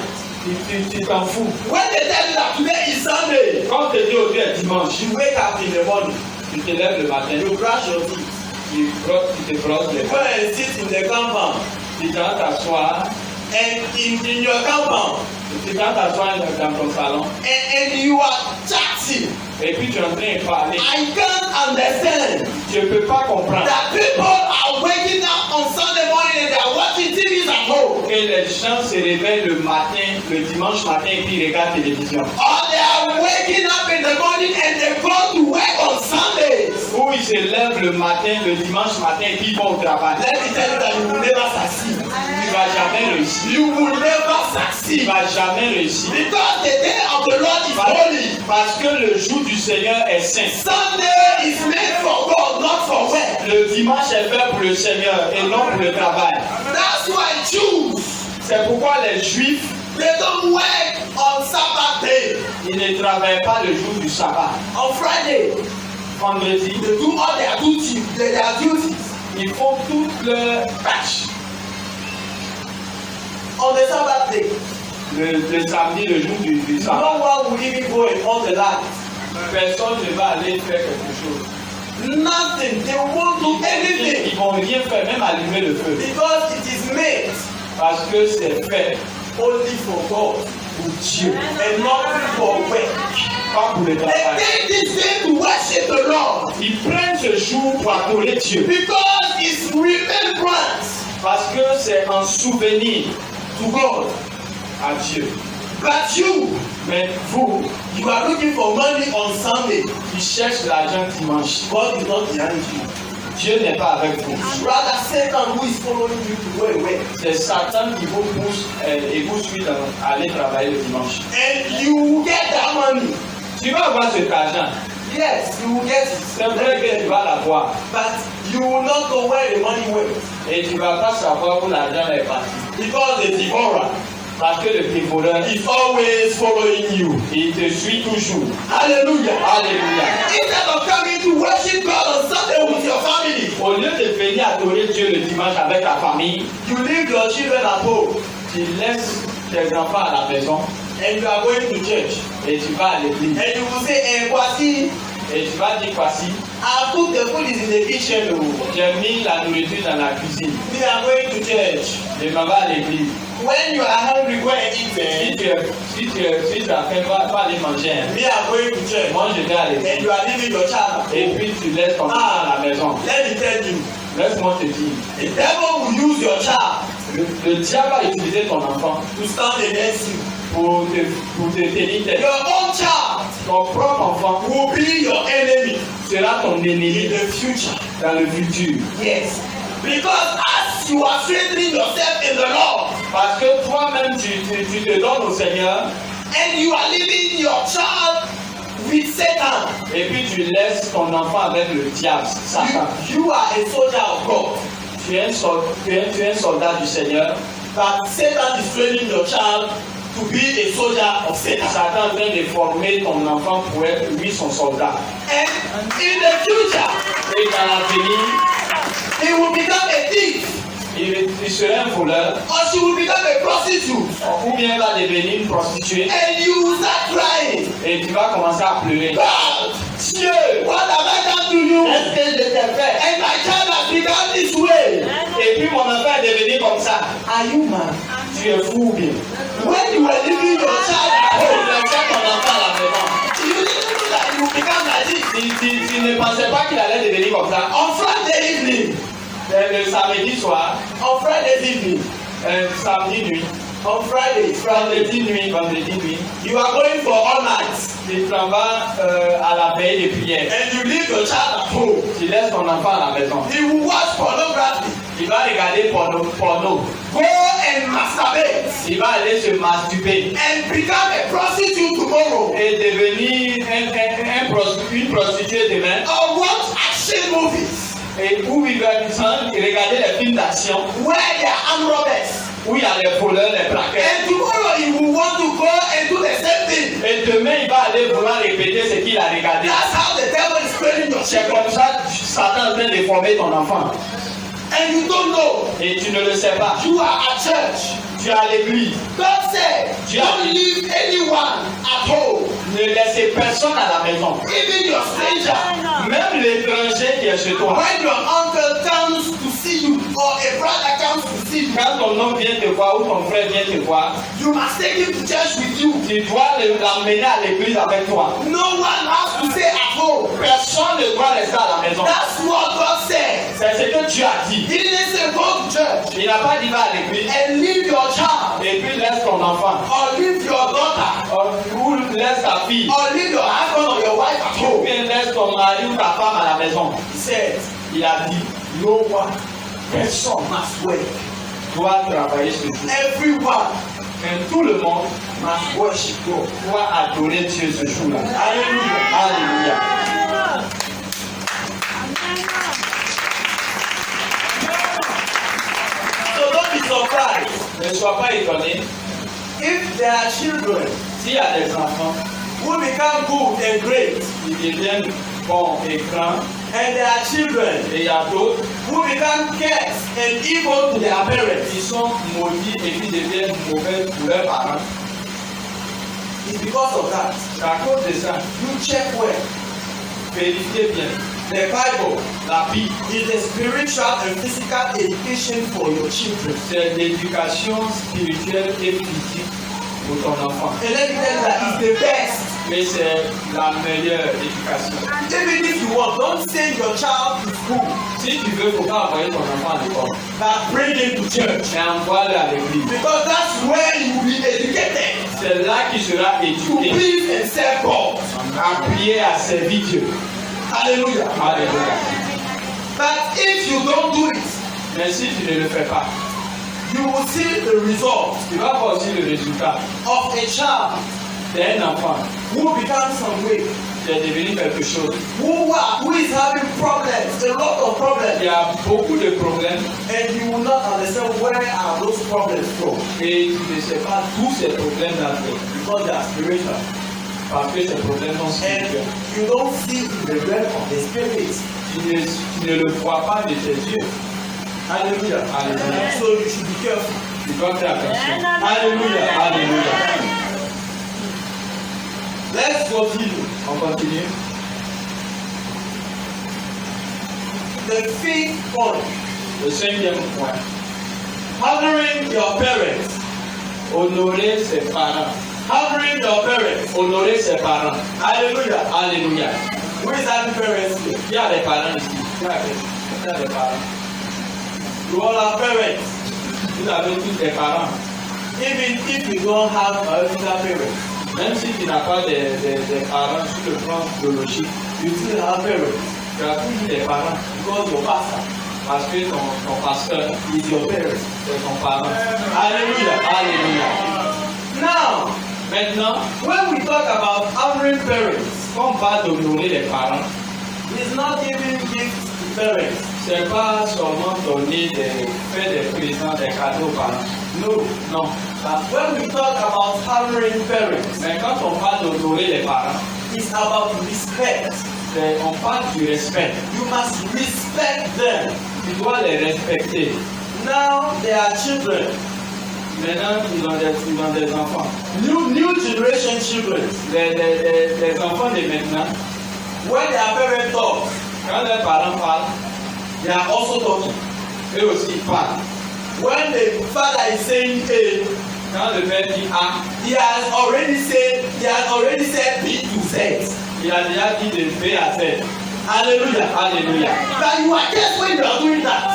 Tu t'en fous. When they tell you that today is Sunday, Quand tu te dis aujourd'hui est dimanche, you wake up in the morning, tu te lèves le matin, you brush your teeth, tu te brosses les go dents, and sit in the compound, tu vas t'asseoir, and in your compound, tu vas t'asseoir dans ton salon, and you are chatting. et puis tu es en train de parler. I can't understand Tu ne peux pas comprendre that people are waking up on Sunday morning and they are watching TVs at home. que les gens se réveillent le matin, le dimanche matin, et puis ils regardent la télévision. Or they are waking up in the morning and they go to work on Sundays. Ou ils se lèvent le matin, le dimanche matin, et puis ils vont au travail. Let me tell you that you will never succeed. Tu ne vas jamais réussir. You will never Tu ne succeed. vas jamais réussir. Because the day of the Lord is holy. Parce que le jour du Seigneur est saint. Sunday is made for God, not for work. Le dimanche est fait pour le Seigneur et non pour le travail. That's why Jews, C'est pourquoi les Juifs, they don't work on Sabbath day. ils ne travaillent pas le jour du sabbat. On Friday, Vendredi, they do all their duties. ils font toutes leurs tâches. On the Sabbath day, le samedi, le jour du sabbat. No one will even go and on the light. Personne ne va aller faire quelque chose. Nothing. They won't do anything. Ils vont rien faire, même allumer le feu. Because it is made Parce que c'est fait only for God pour Dieu, and not for work. pas pour le They travail. take this day to worship the Lord Ils prennent ce jour pour adorer Dieu. because it's remembrance Parce que c'est un souvenir to God. à Dieu. But you, Mais vous, you are looking for money on Sunday. qui cherchez l'argent dimanche, God is not behind you. Dieu n'est pas avec vous. Rather, Satan who is following you to go away. C'est Satan qui vous pousse et vous suit à aller travailler le dimanche. And you will get that money. Tu vas avoir cet argent. Yes, you will get it. C'est vrai que tu vas l'avoir. But you will not know where the money went. Et tu ne vas pas savoir où l'argent est parti. Because the devourer Parce que le dévoreur, is always following you. il te suit toujours. Hallelujah. Alléluia. Instead of coming to worship God on Sunday with your family, Au lieu de venir adorer Dieu le dimanche avec ta famille, you leave your children at home tu laisses tes enfants à la maison and you are going to church. et tu vas à l'église. And you will say, voici, Et tu vas dire voici, I put the food is in the kitchen. j'ai mis la nourriture dans la cuisine. Me, I'm going to church. Je m'en vais à l'église. When you are hungry, go and eat. Si tu as faim, va aller manger. Me, I'm going to church. Moi, je vais à And l'église. you are leaving your child at Et home. puis tu laisses ton enfant à la maison. Let me tell you, Laisse-moi te dire. the devil will use your child Le diable va utiliser ton enfant to stand against you. pour te tenir tête. Your own child Ton propre enfant will be your enemy sera ton in ennemi the future. dans le futur. Yes. Because as you are strengthening yourself in the Lord Parce que toi-même, tu te donnes au Seigneur and you are leaving your child with Satan, et puis tu laisses ton enfant avec le diable, Satan. you are a soldier of God. Tu es un soldat du Seigneur. But Satan is training your child to be a soldier of Satan. Satan vient de former ton enfant pour être lui son soldat. And in the future, Et dans l'avenir, he will become a thief il sera un voleur or she will become a prostitute. ou bien va devenir une prostituée And you will start crying. et tu vas commencer à pleurer. God, Dieu, what have I done to you? est-ce que je t'ai fait? And my child has become this way. Et puis mon enfant est devenu comme ça. Are you mad? Tu es fou ou bien? When you were leaving your child at Tu home, laissais ton enfant à la maison. you didn't know that you would become like this. Tu ne pensais pas qu'il allait devenir comme ça. On Friday evening, Le samedi soir, on Friday evening, samedi nuit, on Friday, vendredi nuit, you are going for all night. tu t'en vas à la veille de prière. And you leave your child at home. Tu laisses ton enfant à la maison. He will watch pornography. Il va regarder porno. Go and masturbate. Il va aller se masturber And become a prostitute tomorrow. et devenir une prostituée demain. Or watch action movies Et où il va regarder les films d'action where there are armed robbers. où il y a les voleurs, les plaqueurs. And tomorrow he will want to go and do the same thing. Et demain, il va aller vouloir répéter ce qu'il a regardé. That's how the devil is training your C'est children. comme ça que Satan vient de former ton enfant. And you don't know. Et tu ne le sais pas. You are at church. Tu es à l'église. God said, don't leave anyone at home, Ne laissez personne à la maison. even your stranger. Même l'étranger qui est chez toi. When your uncle comes to see you or a brother comes to see you, Quand ton homme vient te voir ou ton frère vient te voir, you must take him to church with you. tu dois l'amener à l'église avec toi. No one has to stay at home. Personne ne doit rester à la maison. That's what God said. C'est ce que Dieu a dit. He didn't say go to church Il n'a pas dit va à l'église and leave your child et puis laisse ton enfant. or leave your daughter Ou laisse ta fille. or leave your husband or your wife at Ou home. bien laisse ton mari ou ta femme à la maison. He said, Il a dit, no one, person must work. doit travailler ce jour. Everyone Mais tout le monde must worship God. doit adorer Dieu ce jour-là. Hallelujah. Alléluia. So don't be surprised Ne sois pas étonné if there are children s'il y a des enfants who become good and great, qui deviennent bons et grands, and there are children et il y a d'autres who become cursed and evil to their parents. qui sont maudits et qui deviennent mauvais pour leurs parents. It's because of that. C'est à cause de ça. You check well. Vérifiez bien. The Bible La Bible, is a spiritual and physical education for your children. c'est l'éducation spirituelle et physique pour ton enfant. And let me tell you that it's the best. Mais c'est la meilleure éducation. Even if you want, don't send your child to school, Si tu veux, il ne faut pas envoyer ton enfant à l'école. but bring him to church. Mais envoie-le à l'église. Because that's where you will be educated C'est là qu'il sera to éduqué. please and serve God. À prier, à servir Dieu. Hallelujah. Alléluia. But if you don't do it, Mais si tu ne le fais pas, you will see the result tu vas voir aussi le résultat of a child d'un enfant who becomes some way, qui est devenu quelque chose. who is having problems, a lot of problems, Il y a beaucoup de problèmes and you will not understand where are those problems from, et tu ne sais pas tous ces problèmes là because they are spiritual. parce que ces problèmes sont And spirituels. you don't see in the realm of the spirit. Tu ne le vois pas de tes yeux. Hallelujah. Hallelujah. So you should be careful. Tu dois faire attention. Hallelujah. Alléluia. Let's continue. On continue. The fifth point, Le cinquième point. honoring your parents. Honorer ses parents. Honoring your parents. Honorer ses parents. Hallelujah. Alléluia. Who is having parents here? Qui a des parents ici? Qui a des parents? You all have parents. Vous avez tous des parents. Even if you don't have biological parents, Même si tu n'as pas des parents sur le plan biologique, you still have parents. tu as toujours des parents. Because your pastor Parce que ton pasteur, is your parents. c'est ton parent. Hallelujah. Alléluia. Now, Maintenant, when we talk about honoring parents, quand on parle d'honorer les parents, it's not giving gifts to parents. c'est pas seulement donner faire des présents, des cadeaux aux parents. No. Non. But when we talk about honoring parents, Mais quand on parle d'honorer les parents, it's about respect. on parle du respect. You must respect them. Tu dois les respecter. Now they are children. Maintenant, ils ont des enfants. New generation children. Les enfants de maintenant, When their parents talk, quand leurs parents parlent, they are also talking. eux aussi parlent. When the father is saying A, Quand le père dit A, he has already said B to Z. il a déjà dit de B à Z. Hallelujah. Alléluia. But you are just when you are doing that.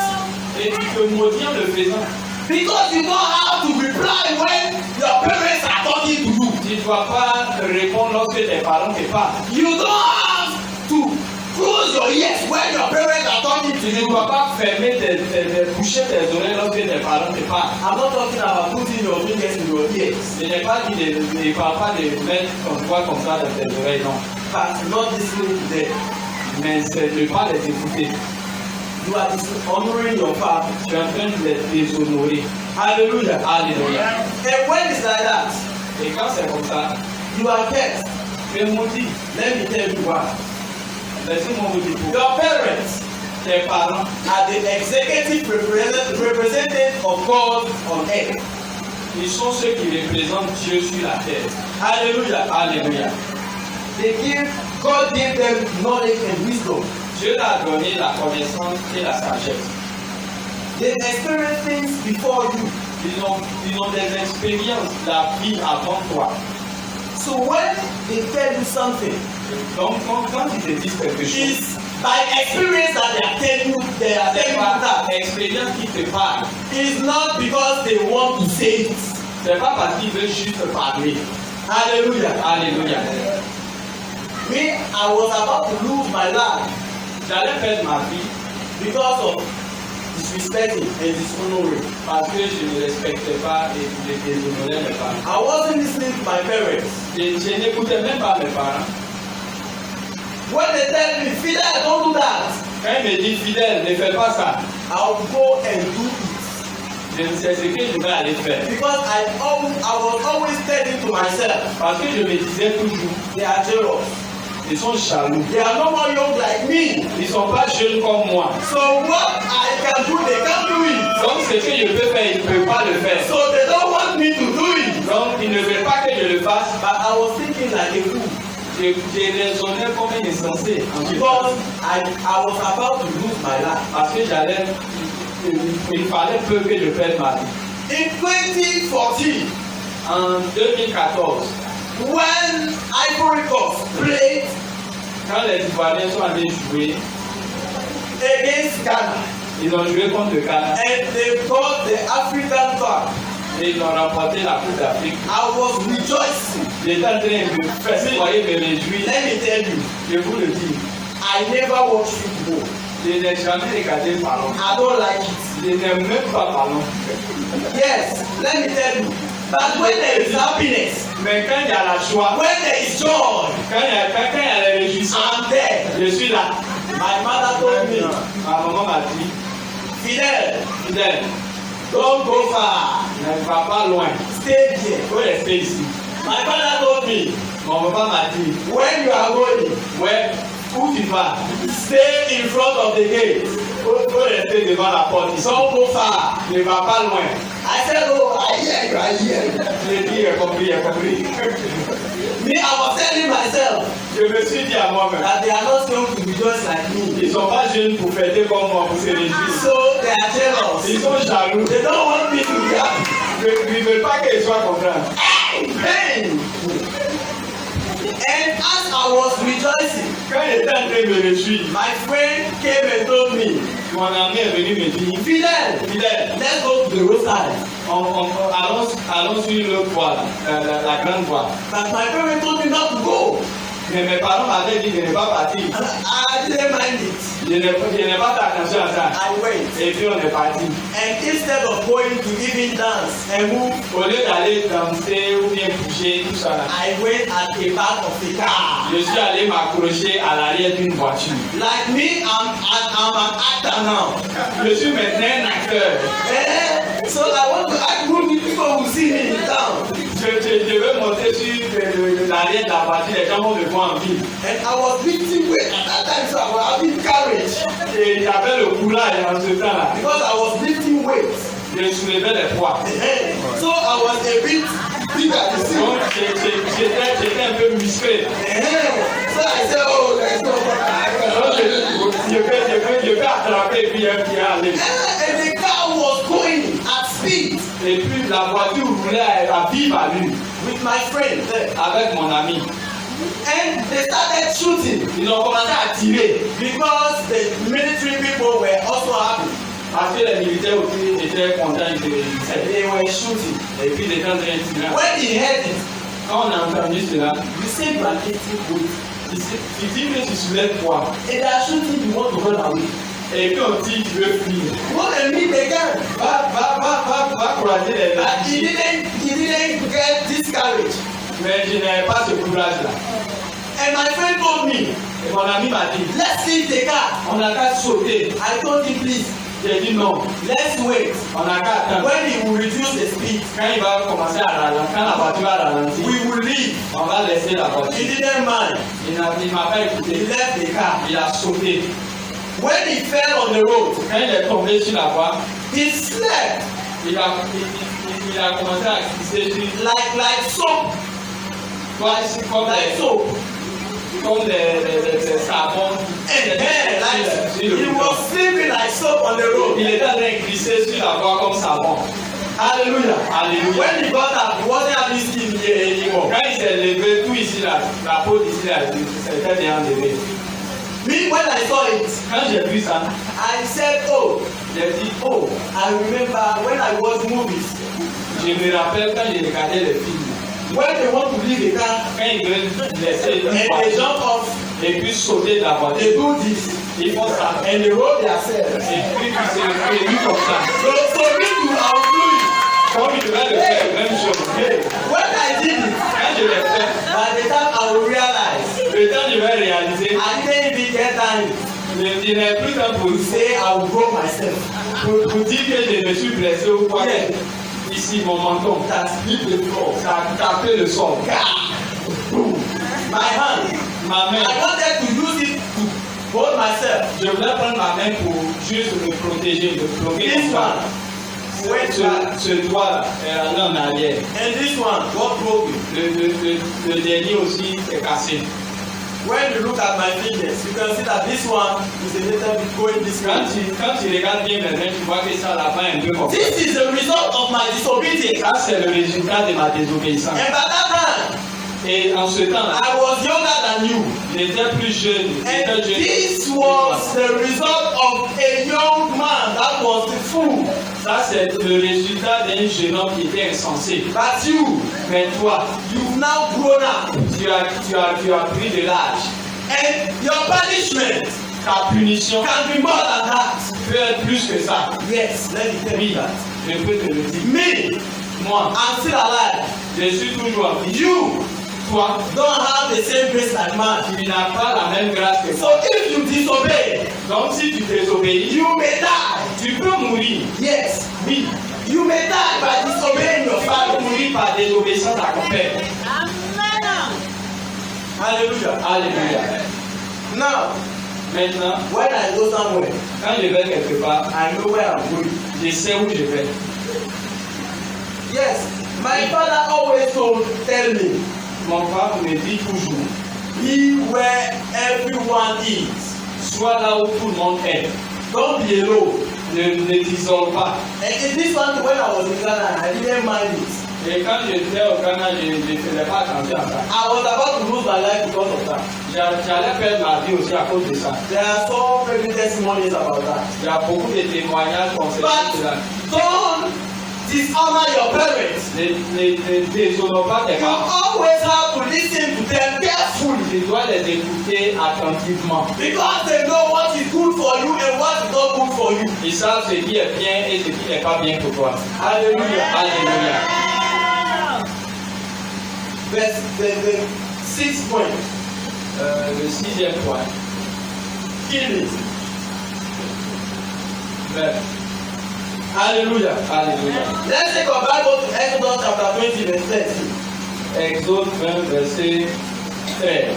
Et tu te maudis en le faisant. Because you know how to reply when your parents are talking to you. Tu ne dois pas répondre lorsque tes parents te parlent. You don't have to close your ears when your parents are talking to Tu ne you. dois pas fermer boucher tes oreilles lorsque tes parents te parlent. I'm not talking about putting your fingers in your ears, Je n'ai pas dit ne parle pas de mettre ton doigt comme ça dans tes oreilles, non. but not listening to them. Mais c'est de ne pas les écouter. You are dishonoring your father. Tu es en train de les déshonorer. Hallelujah. Alléluia. And when it's like that, Et quand c'est comme ça, you are cursed. tu es maudit. Let me tell you why. Laissez-moi vous dire pourquoi. Your parents Tes parents are the executive representative of God on earth. ils sont ceux qui représentent Dieu sur la terre. Hallelujah. Alléluia. God gave them knowledge and wisdom. Dieu a donné la connaissance et la sagesse. They experienced things before you. Ils ont des expériences de la vie avant toi. So when they tell you something, Donc, quand ils te disent quelque chose, it's by experience that they are telling you c'est pas that. l'expérience qui te parle. It's not because they want to say it. C'est pas parce qu'ils veulent juste parler. Hallelujah. Alléluia. Me, I was about to lose my life J'allais perdre ma vie because of disrespecting and dishonoring. parce que je ne respectais pas et je déshonorais mes parents. I wasn't listening to my parents. Je n'écoutais même pas mes parents. When they tell me, Fidel, don't do that, Quand ils me disent fidèle, ne fais pas ça, I'll go and do it. je ne sais ce que je vais aller faire. Because I was always telling to myself, Parce que je me disais toujours, they are jealous. ils sont jaloux. They are no more young like me. Ils ne sont pas jeunes comme moi. So what I can do, they can't do it. Donc ce que je peux faire, ils ne peuvent pas le faire. So they don't want me to do it. Donc ils ne veulent pas que je le fasse, But I was thinking like a fool. J'ai raisonné comme un insensé. Because I was about to lose my life. Parce que il fallait peu que je perde ma vie. In 2014, En 2014, when Ivory Coast played quand les Ivoiriens sont allés jouer, against Ghana, ils ont joué contre le Ghana and they got the African Cup, et ils ont remporté la Coupe d'Afrique. I was rejoicing. J'étais en train de me festoyer, me réjouir. Let me tell you, Je vous le dis, I never watched football. je n'ai jamais regardé le ballon. I don't like it. Je n'aime même pas le ballon. Yes, let me tell you. But when there is happiness, Mais quand il y a la joie, when there is joy, quand il y a les réjouissances, I'm there. je suis là. My mother told me, Ma maman m'a dit, Fidel, Fidèle, don't go far. ne va pas loin. Stay here. Il faut rester ici. My father told me, Mon papa m'a dit, when you are going, ouais, où tu vas? stay in front of the gate. Faut rester devant la porte. Ici. Don't go far. Ne va pas loin. I said, oh, I hear you, I hear you. J'ai dit, j'ai compris, j'ai compris. Me, I was telling myself Je me suis dit à moi-même, that they are not going to be just like me. ils sont pas jeunes pour fêter comme moi, pour se réjouir. So they are jealous. Ils sont jaloux. They don't want me to be happy. Ils ne veulent pas qu'ils soient contents. Hey! And as I was rejoicing, Quand j'étais en train de me réjouir, my friend came and told me, mon ami est venu me dire, Fidel, Fidèle, let's go to the roadside. allons sur l'autre voie, la grande voie. But my parents told me not to go. Mais mes parents m'avaient dit de ne pas partir. I didn't mind it. Je n'ai pas fait attention à ça. I went. Et puis on est parti. And instead of going to even dance and move, Au lieu d'aller danser ou bien bouger, tout ça, I went at the back of the car. je suis allé m'accrocher à l'arrière d'une voiture. Like me, I'm an actor now. Je suis maintenant un acteur. So I want to act movie, people will see me in town. Je vais monter sur l'arrière de la voiture, les gens vont me voir en ville. And I was lifting weight at that time, so I was having courage. Et j'avais le courage en ce temps-là. Because I was lifting weights. Je soulevais les poids. So I was a bit bigger, you see. Donc j'étais un peu musclé. So I said, oh, there's no Donc problem. je peux attraper et puis aller. And the car was going at speed Et puis la voiture roulait à vive allure with my friend there. avec mon ami. And they started shooting Ils ont commencé à tirer because the military people were also happy. parce que les militaires aussi étaient contents, ils se réjouissaient. They were shooting. Et puis les gens étaient tirés. When he heard it, Quand on a entendu cela, you say you are lifting weight. il dit que tu soulèves poids. And they are shooting, you want to run away. Et puis on dit tu veux fuir. You want to meet the gun. Va courager les But gens. he didn't get this courage. Mais je n'avais pas ce courage-là. And my friend told me, Et mon ami m'a dit, let's leave the car. on n'a qu'à sauter. I told him, please, J'ai dit non, let's wait. on n'a qu'à attendre. When he will reduce the speed, Quand il va commencer à ralentir, quand la voiture va ralentir, we will leave. on va laisser la He voiture. didn't mind. Il m'a pas He écouté. left the car. Il a sauté. When he fell on the road, Quand il est tombé sur la voie, he slept il a commencé à glisser sur like soap. comme des savons. Like he was sleeping like soap on the road. Il était en train de glisser sur la voie comme savon. Hallelujah. Alléluia. When he got up, he wasn't having skin here anymore. Quand il s'est levé, tout ici, la peau d'ici, c'était bien enlevé. Me, when I saw it, Quand j'ai vu ça, I said, oh, j'ai dit, oh, I remember when I watch movies. je me rappelle quand j'ai regardé les films. When they want to leave the car Quand ils veulent laisser une and they voiture jump off, et puis sauter de la they voiture, do this ils font ça. and they roll themselves. Et puis ils se réunissent comme ça. So me too, I will do it. Comme ils devaient le faire, la même chose. When I did it, Quand je l'ai fait, by the time I will realize, le temps je vais réaliser, I didn't even get time je n'ai plus temps pour to say I will go myself. pour dire que je me suis blessé ou quoi. Ici, mon menton, That split the floor. ça a tapé le sol. My hand. Ma main, I wanted to use it to hold myself. je voulais prendre ma main pour juste me protéger, me bloquer This comme ça. one. Ce doigt-là est allé en arrière. And this one got broken. Le dernier aussi est cassé. When you look at my fingers, you can see that this one is a little bit going this way. Quand tu regardes bien mes mains, tu vois que ça là-bas est un peu comme ça. This is the result of my disobedience. Ça, c'est le résultat de ma désobéissance. And by that time, Et en ce temps-là, I was younger than you. j'étais plus jeune. And this was the result of a young man that was the fool. Ça, c'est le résultat d'un jeune homme qui était insensé. But you, Mais toi, you've now grown up. tu as pris de l'âge. And your punishment Ta punition can be more than that. peut être plus que ça. Yes, let me tell Oui, you that. je peux te le dire. Me, Moi, I'm still alive. je suis toujours en vie. You Toi, don't have the same grace like man. tu n'as pas la même grâce que So moi. if you disobey, Donc, si tu désobéis, you may die. tu peux mourir. Yes, Oui, you may die by disobeying your tu peux father. mourir par désobéissance à ton père. Hallelujah. Alléluia. Now, Maintenant, when I go somewhere, quand je vais quelque part, I know where I'm going. je sais où je vais. Yes, my father always tell me, Mon père me dit toujours, be where everyone is. sois là où tout le monde est. Don't be alone. Ne t'isole pas. And in this one, when I was in Ghana, I didn't mind it. Et quand j'étais au Ghana, je ne faisais pas attention à ça. I was about to lose my life because of that. J'allais perdre ma vie aussi à cause de ça. There are so many testimonies about that. Il y a beaucoup de témoignages concernant cela. But don't dishonor your parents. Ne déshonore pas tes You parents. always have to listen to them carefully Tu dois les écouter attentivement. because they know what is good for you and what is not good for you. Ils savent ce qui est bien et ce qui n'est pas bien pour toi. Hallelujah. Alléluia. The 6th point. Le 6e point. Kill it. Bref. Hallelujah. Alléluia. Let's take our Bible to Exodus chapter 20 verse 13. Exode 20, verset 13.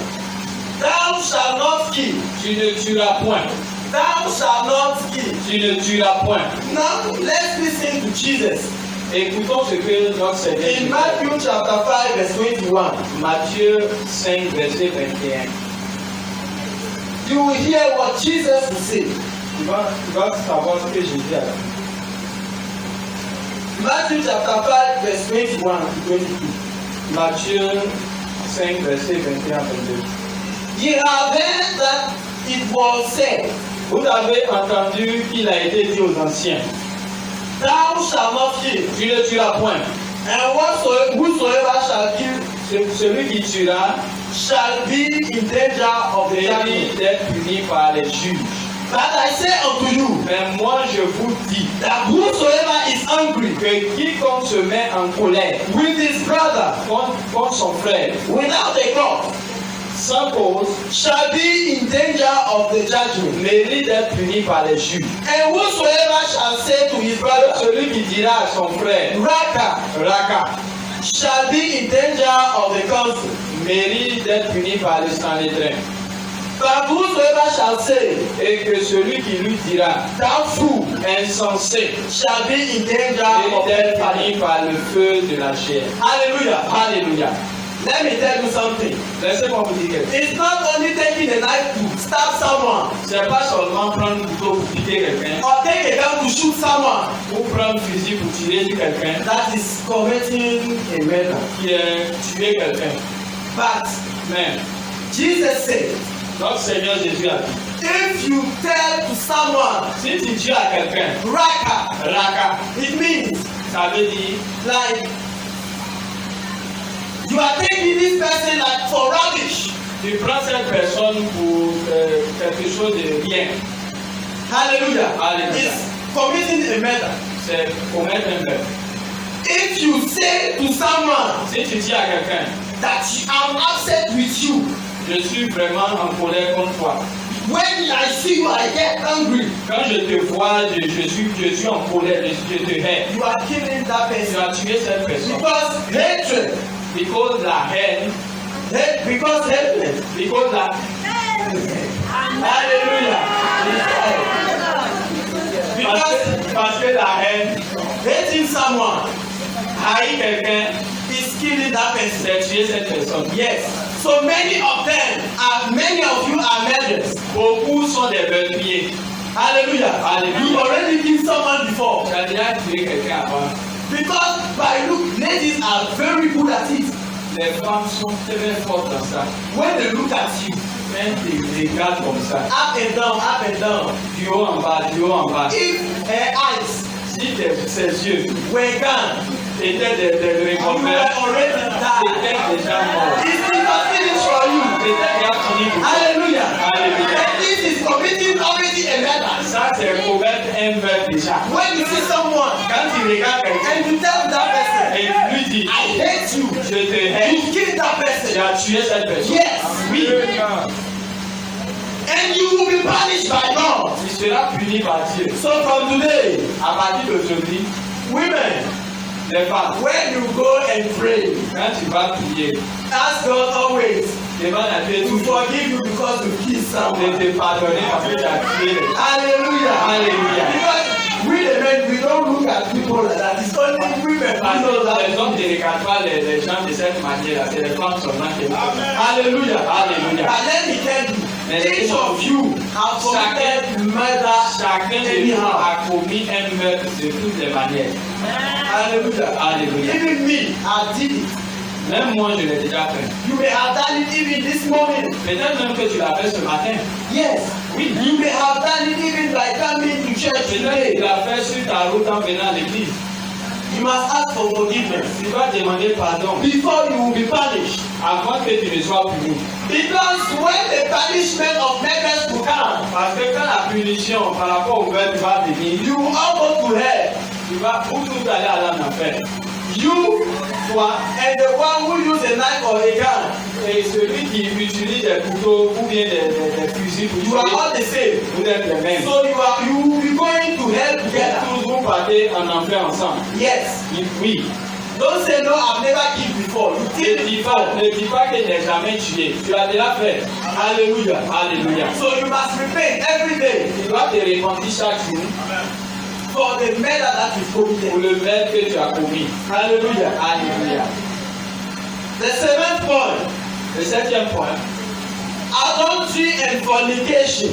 Thou shalt not kill. Tu ne tueras point. Thou shalt not kill. Tu ne tueras point. Now let's listen to Jesus. Écoutons ce que notre Seigneur In dit. Matthew chapter 5 verse 21. Matthieu 5, verset 21. You will hear what Jesus will say. Tu vas savoir ce que Jésus a dit. Matthew chapter 5 verse 21 to 22. Matthieu 5, verset 21 à 22. Ye have heard that it was said, Vous avez entendu qu'il a été dit aux anciens, Thou shalt not kill, tu ne tueras point. and whosoever shall kill Celui qui tuera shall be in danger of the judgment. mérite d'être puni par les juges. But I say unto you, Mais moi je vous dis that whosoever is angry que quiconque se met en colère with his brother contre son frère, without a cause sans cause, shall be in danger of the judgment. mérite d'être puni par les juges. And whosoever shall say to his brother, Celui qui dira à son frère, Raka, Raka, shall be in danger of the council. mérite d'être puni par le Sanhédrin. But whosoever shall say, Et que celui qui lui dira, Thou fool, insensé, shall be in danger of mérite d'être the fire. puni par le feu de la chair. Hallelujah. Alléluia. Let me tell you something. Laissez-moi vous dire quelque chose. It's not only taking a knife to stab someone C'est pas seulement prendre un couteau pour piquer quelqu'un, or take a gun to shoot someone ou prendre un fusil pour tirer sur quelqu'un, that is committing a murder. qui est tuer quelqu'un. But Mais Jesus said, notre Seigneur Jésus a dit, if you tell to someone, si tu tues à quelqu'un, Raka, Raka, it means ça veut dire like you are taking this person like for rubbish. tu prends cette personne pour quelque chose de rien. Hallelujah. Hallelujah. It's committing a murder. C'est commettre un meurtre. If you say to someone Si tu dis à quelqu'un, that I'm upset with you, je suis vraiment en colère contre toi. when I see you, I get angry. Quand je te vois, je suis en colère, je te hais. You are killing that Tu person as tué cette personne. because hatred. Because la haine, Because hatred. because la Hallelujah. parce que la haine Hating someone Haïr quelqu'un, is killing that person. c'est tuer cette personne. Yes. So many of you are murderers. Beaucoup sont des meurtriers. Hallelujah. Hallelujah. You already killed someone before. Tu as déjà tué quelqu'un avant. Because by look, ladies are very good at it. Les femmes sont très fortes dans ça. When they look at you, Même des regards comme ça. up and down. Du haut en bas, du haut en bas. If her eyes Si ses yeux were gone, étaient des you revolvers, were already c'était died. déjà mort. It's not finished for you. C'était déjà fini pour toi. Hallelujah. Alléluia. And this is committing already a murder. Ça, c'est commettre un meurtre déjà. When you see someone Quand tu regardes quelqu'un and you tell that person, et tu lui dis, I hate you, je te hais, you kill that tu person. as tué cette personne. Yes. Oui. And you will be punished by God. Tu seras puni par Dieu. So from today, À partir d'aujourd'hui, women, les femmes, when you go and pray, quand tu vas prier, ask God always demande à Dieu to de forgive you because you killed someone. te pardonner parce que tu as tué. Hallelujah. Hallelujah. Because we the men, we don't look at people like that. It's only women Parce who know que les that. hommes ne regardent pas les gens de cette manière-là, c'est les femmes seulement qui le font. Hallelujah. Alléluia. But let me tell you, each of you have committed murder Chacun de nous anyhow. a commis un meurtre de toutes les manières. Hallelujah. Alléluia. Even me, I did it. Même moi, je l'ai déjà fait. You may have done it even this morning. Peut-être même que tu l'as fait ce matin. Yes. Oui. You may have done it even by coming to church Peut-être que today. tu l'as fait sur ta route en venant à l'église. You must ask for forgiveness Tu vas demander pardon before you will be punished. avant que tu ne sois puni. Because when the punishment of murderers will come, Parce que quand la punition par rapport au meurtre va venir, you will all go to hell. tu vas pour tout aller à l'âme enfer. You, Toi and the one who use a knife or a gun, et celui qui utilise des couteaux ou bien des fusils pour you are tuer, all the same. vous êtes les mêmes. So you will be going to hell together. Tous vous partez en enfer ensemble. Yes. Oui. Don't say no, I've never killed before. You Ne killed dis before. pas que tu n'as jamais tué. Tu as déjà fait. Hallelujah. Alléluia. So you must repent every day Tu dois te repentir chaque jour for the murder that you pour committed. le meurtre que tu as commis. Hallelujah. Alléluia. The seventh point, Le septième point, adultery and fornication.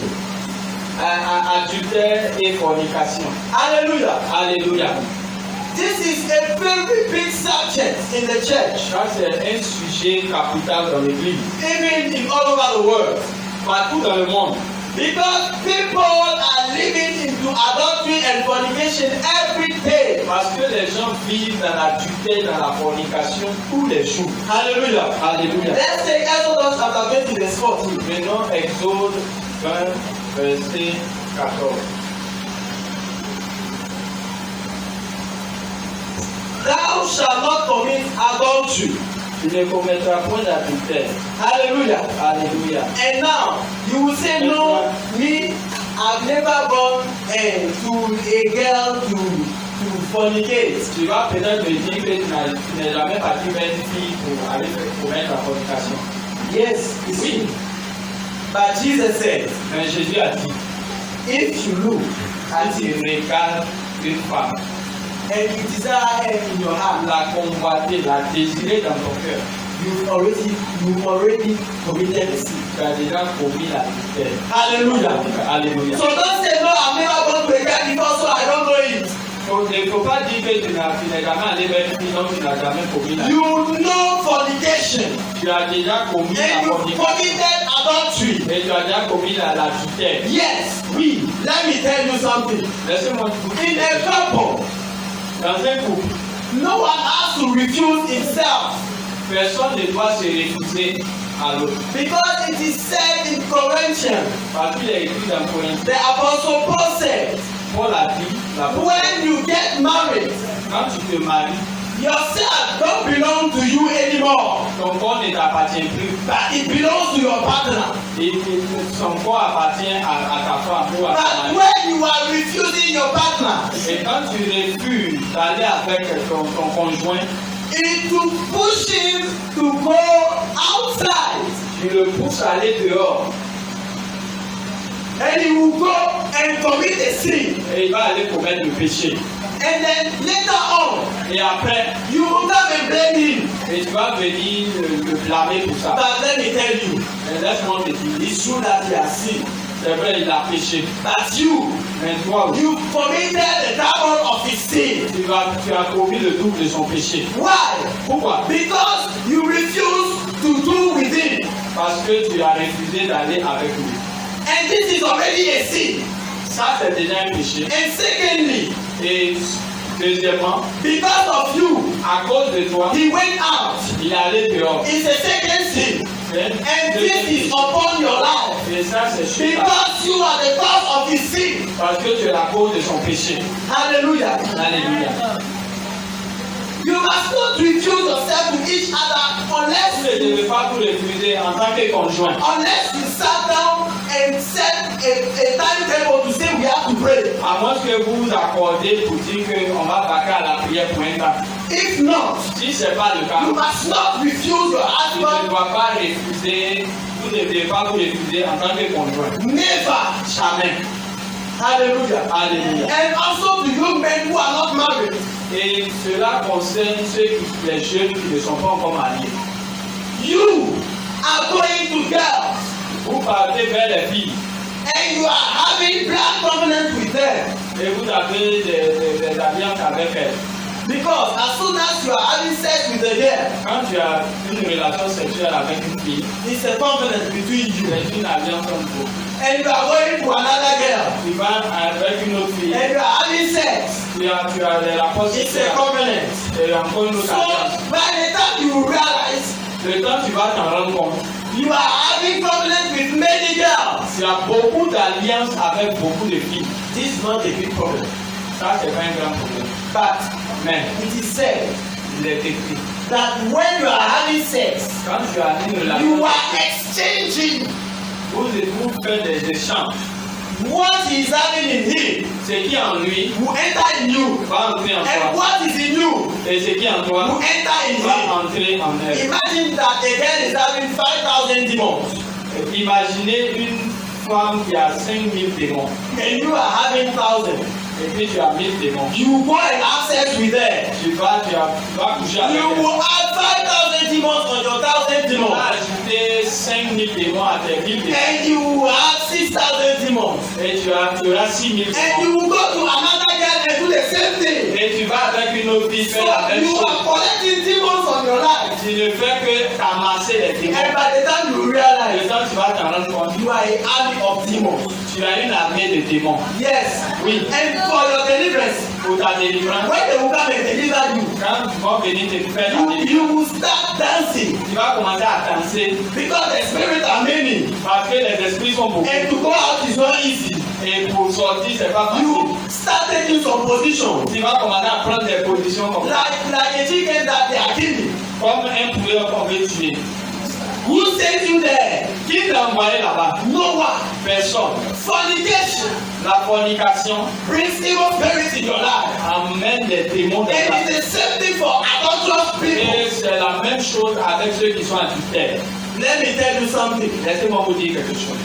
adultère et fornication. Hallelujah. Alléluia. This is a very big subject in the church, Ça, c'est un sujet capital dans l'église. even in all over the world. Partout dans le monde. Because people are living into adultery and fornication every day. Parce que les gens vivent dans l'adultère, dans la fornication tous les jours. Hallelujah. Alléluia. Let's take Exodus chapter 20 verse 14. Maintenant, Exode 20, verset 14. Thou shalt not commit adultery. Tu ne commettras point d'adultère. Hallelujah. Alléluia. And now you will say, no, me, I've never gone to a girl to fornicate. Tu vas peut-être me dire que tu n'es jamais parti vers une fille pour aller commettre la fornication. Yes, you see. But Jesus said, Mais Jésus a dit, if you look at si tu it regardes une femme, and you desire her in your heart, la convoiter, la désirer dans ton cœur, you've already committed a sin. tu as déjà commis l'adultère. Hallelujah. Alléluia. So don't say, no, I've never gone to a girl before, so I don't know it. Donc, il ne faut pas dire que tu n'es jamais allé vers une fille, donc tu n'as jamais commis l'adultère. You know fornication. Tu as déjà commis la And you fornication. committed adultery. Et tu as déjà commis l'adultère. Yes, oui. Let me tell you something. Laissez-moi te In dire. a couple, Dans un couple, no one has to refuse himself personne ne doit se refuser à l'autre. because it is said in Corinthians. Parce qu'il est écrit dans Corinthiens, The Apostle Paul said, Paul a dit, when you get married, quand tu te maries, yourself don't belong to you anymore, ton corps ne t'appartient plus. but it belongs to your partner. Et son corps appartient à ta femme ou à ta But mari. when you are refusing your partner, Et quand tu refuses d'aller avec ton conjoint, it will push him to go outside, tu le pousses à aller dehors and he will go and commit a sin. et il va aller commettre le péché. And then later on, Et après, you will come and blame him. et tu vas venir le blâmer pour ça. But let me tell you, Mais laisse-moi te dire, it's true that he has sinned. c'est vrai, il a péché. But you, Mais toi, you committed the double of his sin. tu as commis le double de son péché. Why? Pourquoi? Because you refuse to do with him. Parce que tu as refusé d'aller avec lui. And this is already a sin. Ça, c'est déjà un péché. And secondly, Et deuxièmement, because of you, à cause de toi, he went out. il est allé dehors. It's a second sin. And this is Et upon your life. ça, c'est suite à- Because you are the cause of his sin. parce que tu es la cause de son péché. Hallelujah. Alléluia. You must not refuse yourself to each other Vous ne devez pas vous refuser en tant que conjoint. unless you sat down and set a timetable to say we have to pray. À moins que vous vous accordez pour dire qu'on va vaquer à la prière pour un temps. If not, Si ce n'est pas le cas, you must not refuse your vous ne husband. dois pas refuser, vous ne devez pas vous refuser en tant que conjoint. Never. Jamais. Hallelujah. Alléluia. And also to young men who are not married. Et cela concerne les jeunes qui ne sont pas encore mariés. You are going to girls Vous partez vers les filles and you are having blood covenant with them. et vous avez des alliances avec elles. Because as soon as you are having sex with a girl, Quand tu as une relation sexuelle avec une fille, it's a covenant between you. c'est une alliance entre vous. And you are going to another girl Tu vas avec une autre fille, and you are having sex. tu as des rapports It's a sexuels covenant. et encore une autre So alliance. by the time you realize Le temps tu vas t'en rendre compte, you are having covenant with many girls, tu as beaucoup d'alliances avec beaucoup de filles. this is not a big problem. Ça, c'est pas un grand problème. But Mais it is said il est écrit, that when you are having sex, quand tu as une relation, you are exchanging vous faites des échanges. what he is having in him Ce qui est en lui will enter in you, va entrer en and toi. what is in you Et ce qui est en will toi enter in va him. entrer en elle. Imagine that a girl is having 5,000 demons Imaginez une femme qui a 5000 démons. and you are having 1,000. Et puis tu as 1000 démons. You go and have sex with her. Tu vas coucher avec You elle. will add 5,000 demons on your 1,000 Tu demons. vas ajouter 5000 démons à tes 1000 démons. And you will have 6,000 demons. Et tu auras 6000 And démons. you will go to another girl and do the same thing. Et tu vas avec une autre fille So faire la même you chose. are collecting demons on your life. Tu ne fais que t'amasser les démons. And by the time you Le realize temps tu vas t'en rendre compte, you are a army of demons. tu as une armée de démons. Yes. Oui. And for your deliverance, Pour ta délivrance, when they will come and deliver you, quand tu vas venir te faire ta délivrance, you will start dancing tu vas commencer à danser because the spirits are many. parce que les esprits sont beaucoup. And to go out is not easy. Et pour sortir, c'est pas facile. You start taking some positions. Tu vas commencer à prendre des positions comme ça. Like a chicken that they are killing. Comme un poulet qu'on veut tuer. Who sent you there? Qui t'a envoyé là-bas? No one. Personne. Fornication La fornication brings evil spirits in your life. amène des démons dans ta And vie. it's the same thing for adulterous people. Et c'est la même chose avec ceux qui sont adultères. Let me tell you something. Laissez-moi vous dire quelque chose.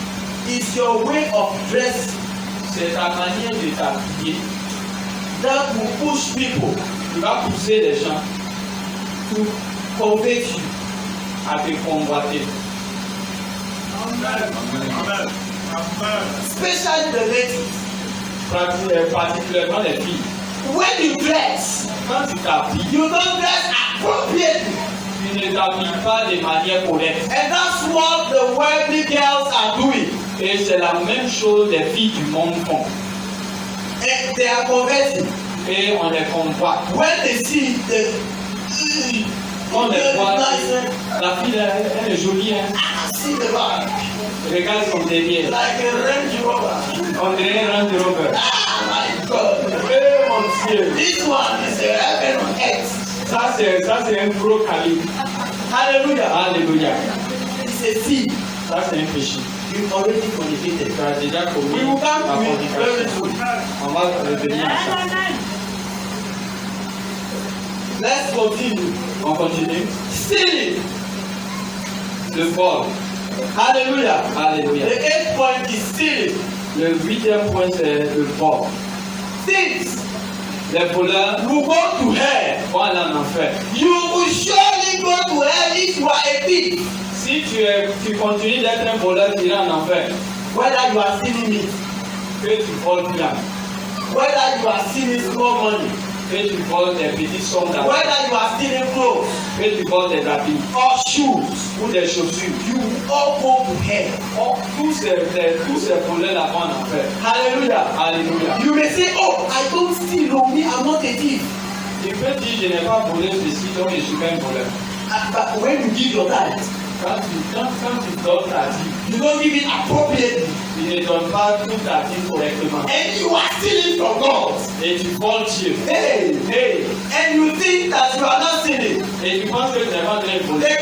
It's your way of dress C'est ta manière de t'habiller that will push people qui va pousser les gens to convert you. à te convoiter. Especially the ladies. Particulièrement les filles. When you dress, Quand tu t'habilles, you don't dress appropriately. tu ne t'habilles pas de manière correcte. And that's what the worldly girls are doing. Et c'est la même chose les filles du monde font. And they are converting. Et on les convoite. When they see the On les voit. nice, La fille, elle est jolie, hein. see the back Regarde son derrière. like a Range Rover. On dirait un Range Rover. Ah my God! Eh mon Dieu. This one is a heaven on earth. Ça c'est un gros calibre. Hallelujah! Alléluia. It's a sin. Ça c'est un péché. You already fornicated. Tu as déjà commis We will come la to it very fornication. soon. On va revenir à ça. Let's continue. On continue. Stealing. Le vol. Hallelujah. Alléluia. The 8th point is stealing. Le 8e point c'est le vol. Things Les voleurs will go to hell. vont aller en enfer. You will surely go to hell if you are a thief. Si tu continues d'être un voleur, tu iras en enfer. Whether you are stealing meat, Que tu voles bien, whether you are stealing small money, que tu voles des petites sommes d'argent, whether you are stealing clothes que tu voles des habits or shoes, ou des chaussures. you will all go to hell. Oh, tous ces voleurs-là vont en enfer. Hallelujah. Alléluia. You may say, oh, I don't steal, no, me, I'm not a thief. Tu peux dire, je n'ai pas volé ceci, donc je suis pas un voleur. But when you give your tithe, Quand tu donnes ta dîme, you don't give it appropriately, tu ne donnes pas toute ta dîme correctement. and you are stealing from God. Et tu voles Dieu. Hey, Hey, and you think that you are not stealing. et tu penses que tu n'es pas en train de The voler. curse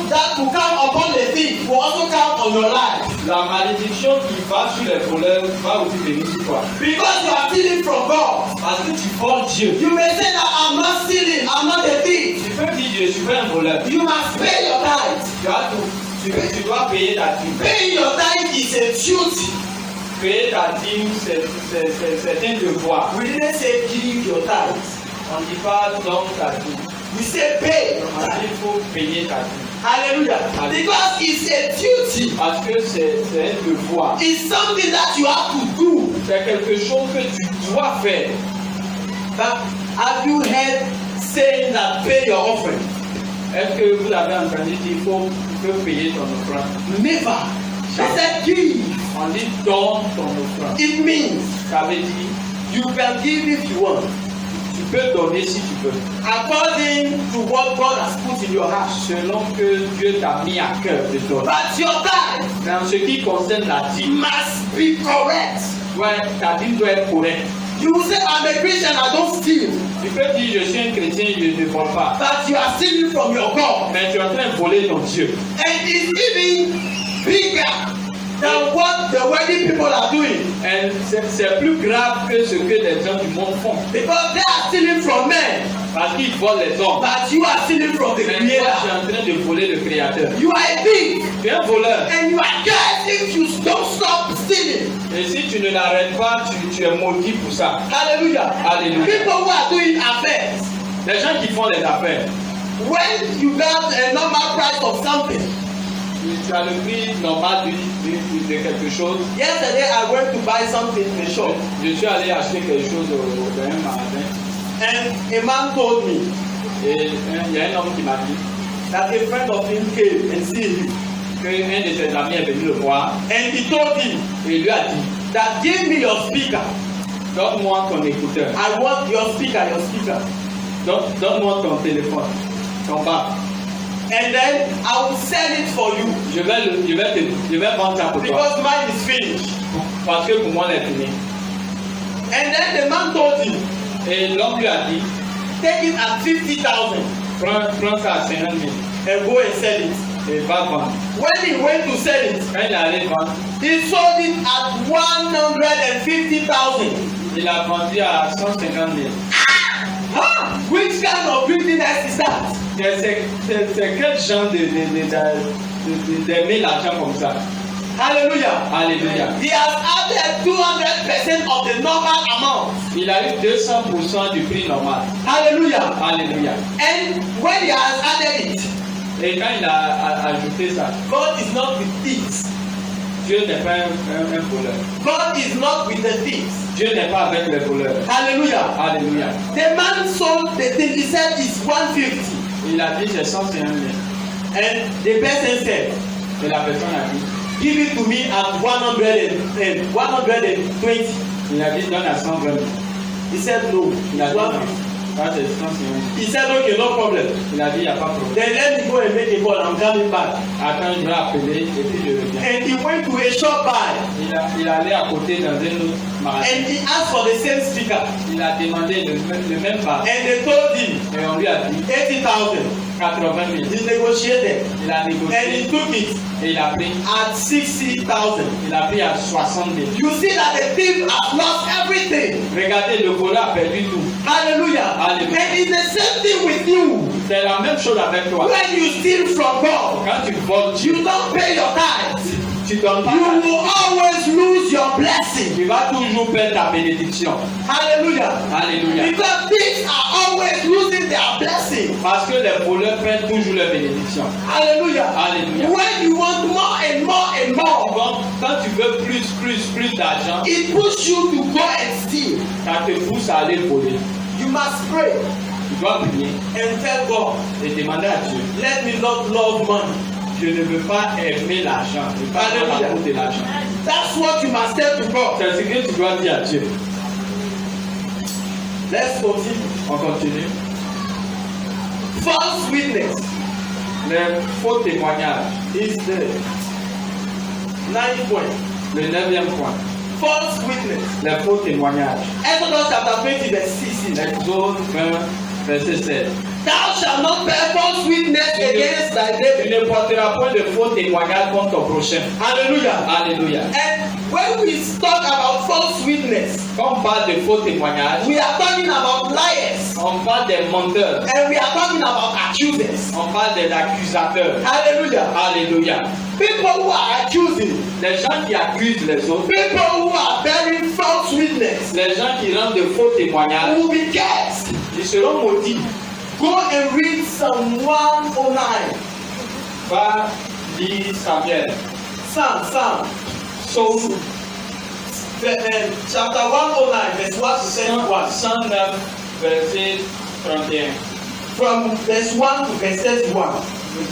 that will come upon the thief will also come on your life. La malédiction qui va sur les voleurs va aussi venir sur toi. Because you are stealing from God. Parce que tu voles Dieu. You may say that I'm not stealing, I'm not a thief. Tu peux dire, je suis pas un voleur. You must pay your tithe. Tu as tout. Tu dois payer ta dîme. Paying your tithe is a duty. Payer ta dîme, c'est un devoir. We didn't say give your tithe. On ne dit pas donne ta dîme. We say pay your On dit tithe. il faut payer ta dîme. Hallelujah. Because it's a duty. Parce que c'est un devoir. It's something that you have to do. C'est quelque chose que tu dois faire. But have you heard saying that pay your offering? Est-ce que vous avez entendu dire qu'il faut payer ton offrande? Never. They said give. On dit donne ton offrande. It means Ça veut dire you can give if you want. tu peux donner si tu veux. According to what God has put in your heart. Selon que Dieu t'a mis à cœur de donner. But your tithe Dans ce qui concerne la dîme, must be correct. ta dîme doit être correcte. You will say, I'm a Christian, I don't steal. Tu peux dire je suis un chrétien, je ne vole pas. But you are stealing from your God. Mais tu es en train de voler ton Dieu. And it's even bigger than what the wealthy people are doing. Et c'est plus grave que ce que les gens du monde font. Because they are stealing from men. Parce qu'ils volent les hommes. But you are stealing from the Mais toi, tu es Creator. en train de voler le Créateur. You are a thief. Tu es un voleur. And you are cursed if you don't stop stealing. Et si tu ne l'arrêtes pas, tu es maudit pour ça. Hallelujah. Alléluia. People who are doing affairs. Les gens qui font les affaires, When you got a normal price of something. tu as le prix normal de quelque chose. Yesterday I went to buy something in a shop. Je suis allé acheter quelque chose dans un magasin. And a man told me Et il y a un homme qui m'a dit that a friend of him came and see him. qu'un de ses amis est venu le voir. And he told him Et il lui a dit, that give me your speaker. donne-moi ton écouteur. I want your speaker, your speaker. Donne-moi ton téléphone, ton bas. And then I will sell it for you. Je vais vendre ça pour toi. Because mine is finished. Parce que pour moi, elle est finie. And then the man told him, Et l'homme lui a dit, take it at 50,000 prends ça à 50 000 and go and sell it. et va vendre. When he went to sell it, Quand il est allé vendre, he sold it at 150,000. il a vendu à 150 000. Huh? Which kind of greediness is that? C'est quel genre d'aimer l'argent comme ça? Hallelujah. Alléluia. He has added 200% of the normal amount. Il a eu 200% du prix normal. Hallelujah. Alléluia. And when he has added it, Et quand il a ajouté ça, God is not with thieves. Dieu n'est pas un voleur. God is not with the thieves. Dieu n'est pas avec les voleurs. Hallelujah. Alléluia. The man sold the thing. He said it's 150. Il a dit, j'ai 150 000. And the person said, Et la personne a dit, give it to me at 120. il a dit, donne à 120 000. He said no. Il a It's dit, non. 150. Ça, c'est 150 000. He said okay, no problem. Il a dit, il n'y a pas de problème. Then let me go and make a call. I'm coming back. Attends, je vais appeler et puis je reviens. And he went to a shop by Il est allé à côté dans un autre magasin. and he asked for the same speaker. Il a demandé le même bar. And they told him Et on lui a dit 80,000. 80 000. He negotiated Il a and he négocié took it et il a pris at 60,000. Il a pris à 60 000. You see that the thief has lost everything. Regardez, le voleur a perdu tout. Hallelujah. Hallelujah. And it's the same thing with you. C'est la même chose avec toi. When you steal from God, Quand tu voles Dieu, you don't pay your tithes. tu donnes pas, you will always lose your blessing. tu vas toujours perdre ta bénédiction. Hallelujah. Alléluia. Because thieves are always losing their blessing. Parce que les voleurs perdent toujours leur bénédiction. Hallelujah. Alléluia. When you want more and more and more, Quand tu veux plus d'argent, it pushes you to go and steal. ça te pousse à aller voler. You must pray Tu dois prier and tell God, et demander à Dieu. let me not love money. Je ne veux pas aimer l'argent. Je ne veux pas avoir l'amour de l'argent. That's what you must tell to God. C'est ce que tu dois dire à Dieu. Let's continue. On continue. False witness Le faux témoignage. is the 9th point. Le 9e point. False witness. Le faux témoignage. Exodus chapter 20 verse 16. Exode 20, verset 7. Thou shalt not bear false witness against thy Tu neighbor. ne porteras point de faux témoignage contre ton prochain. Hallelujah. Alléluia. And when we talk about false witness, Quand on parle de faux témoignage, we are talking about liars on parle des menteurs. and we are talking about accusers. On parle des accusateurs. Hallelujah. Alléluia. People who are accusing, Les gens qui accusent les autres, people who are bearing false witness les gens qui rendent de faux témoignages, will be cursed. ils seront maudits. Go and read Psalm 109. Va lire Samuel. Psalm. Psaume Chapter 109, verse 1 to 31. 109, verset 31. From verse 1 to verse 31.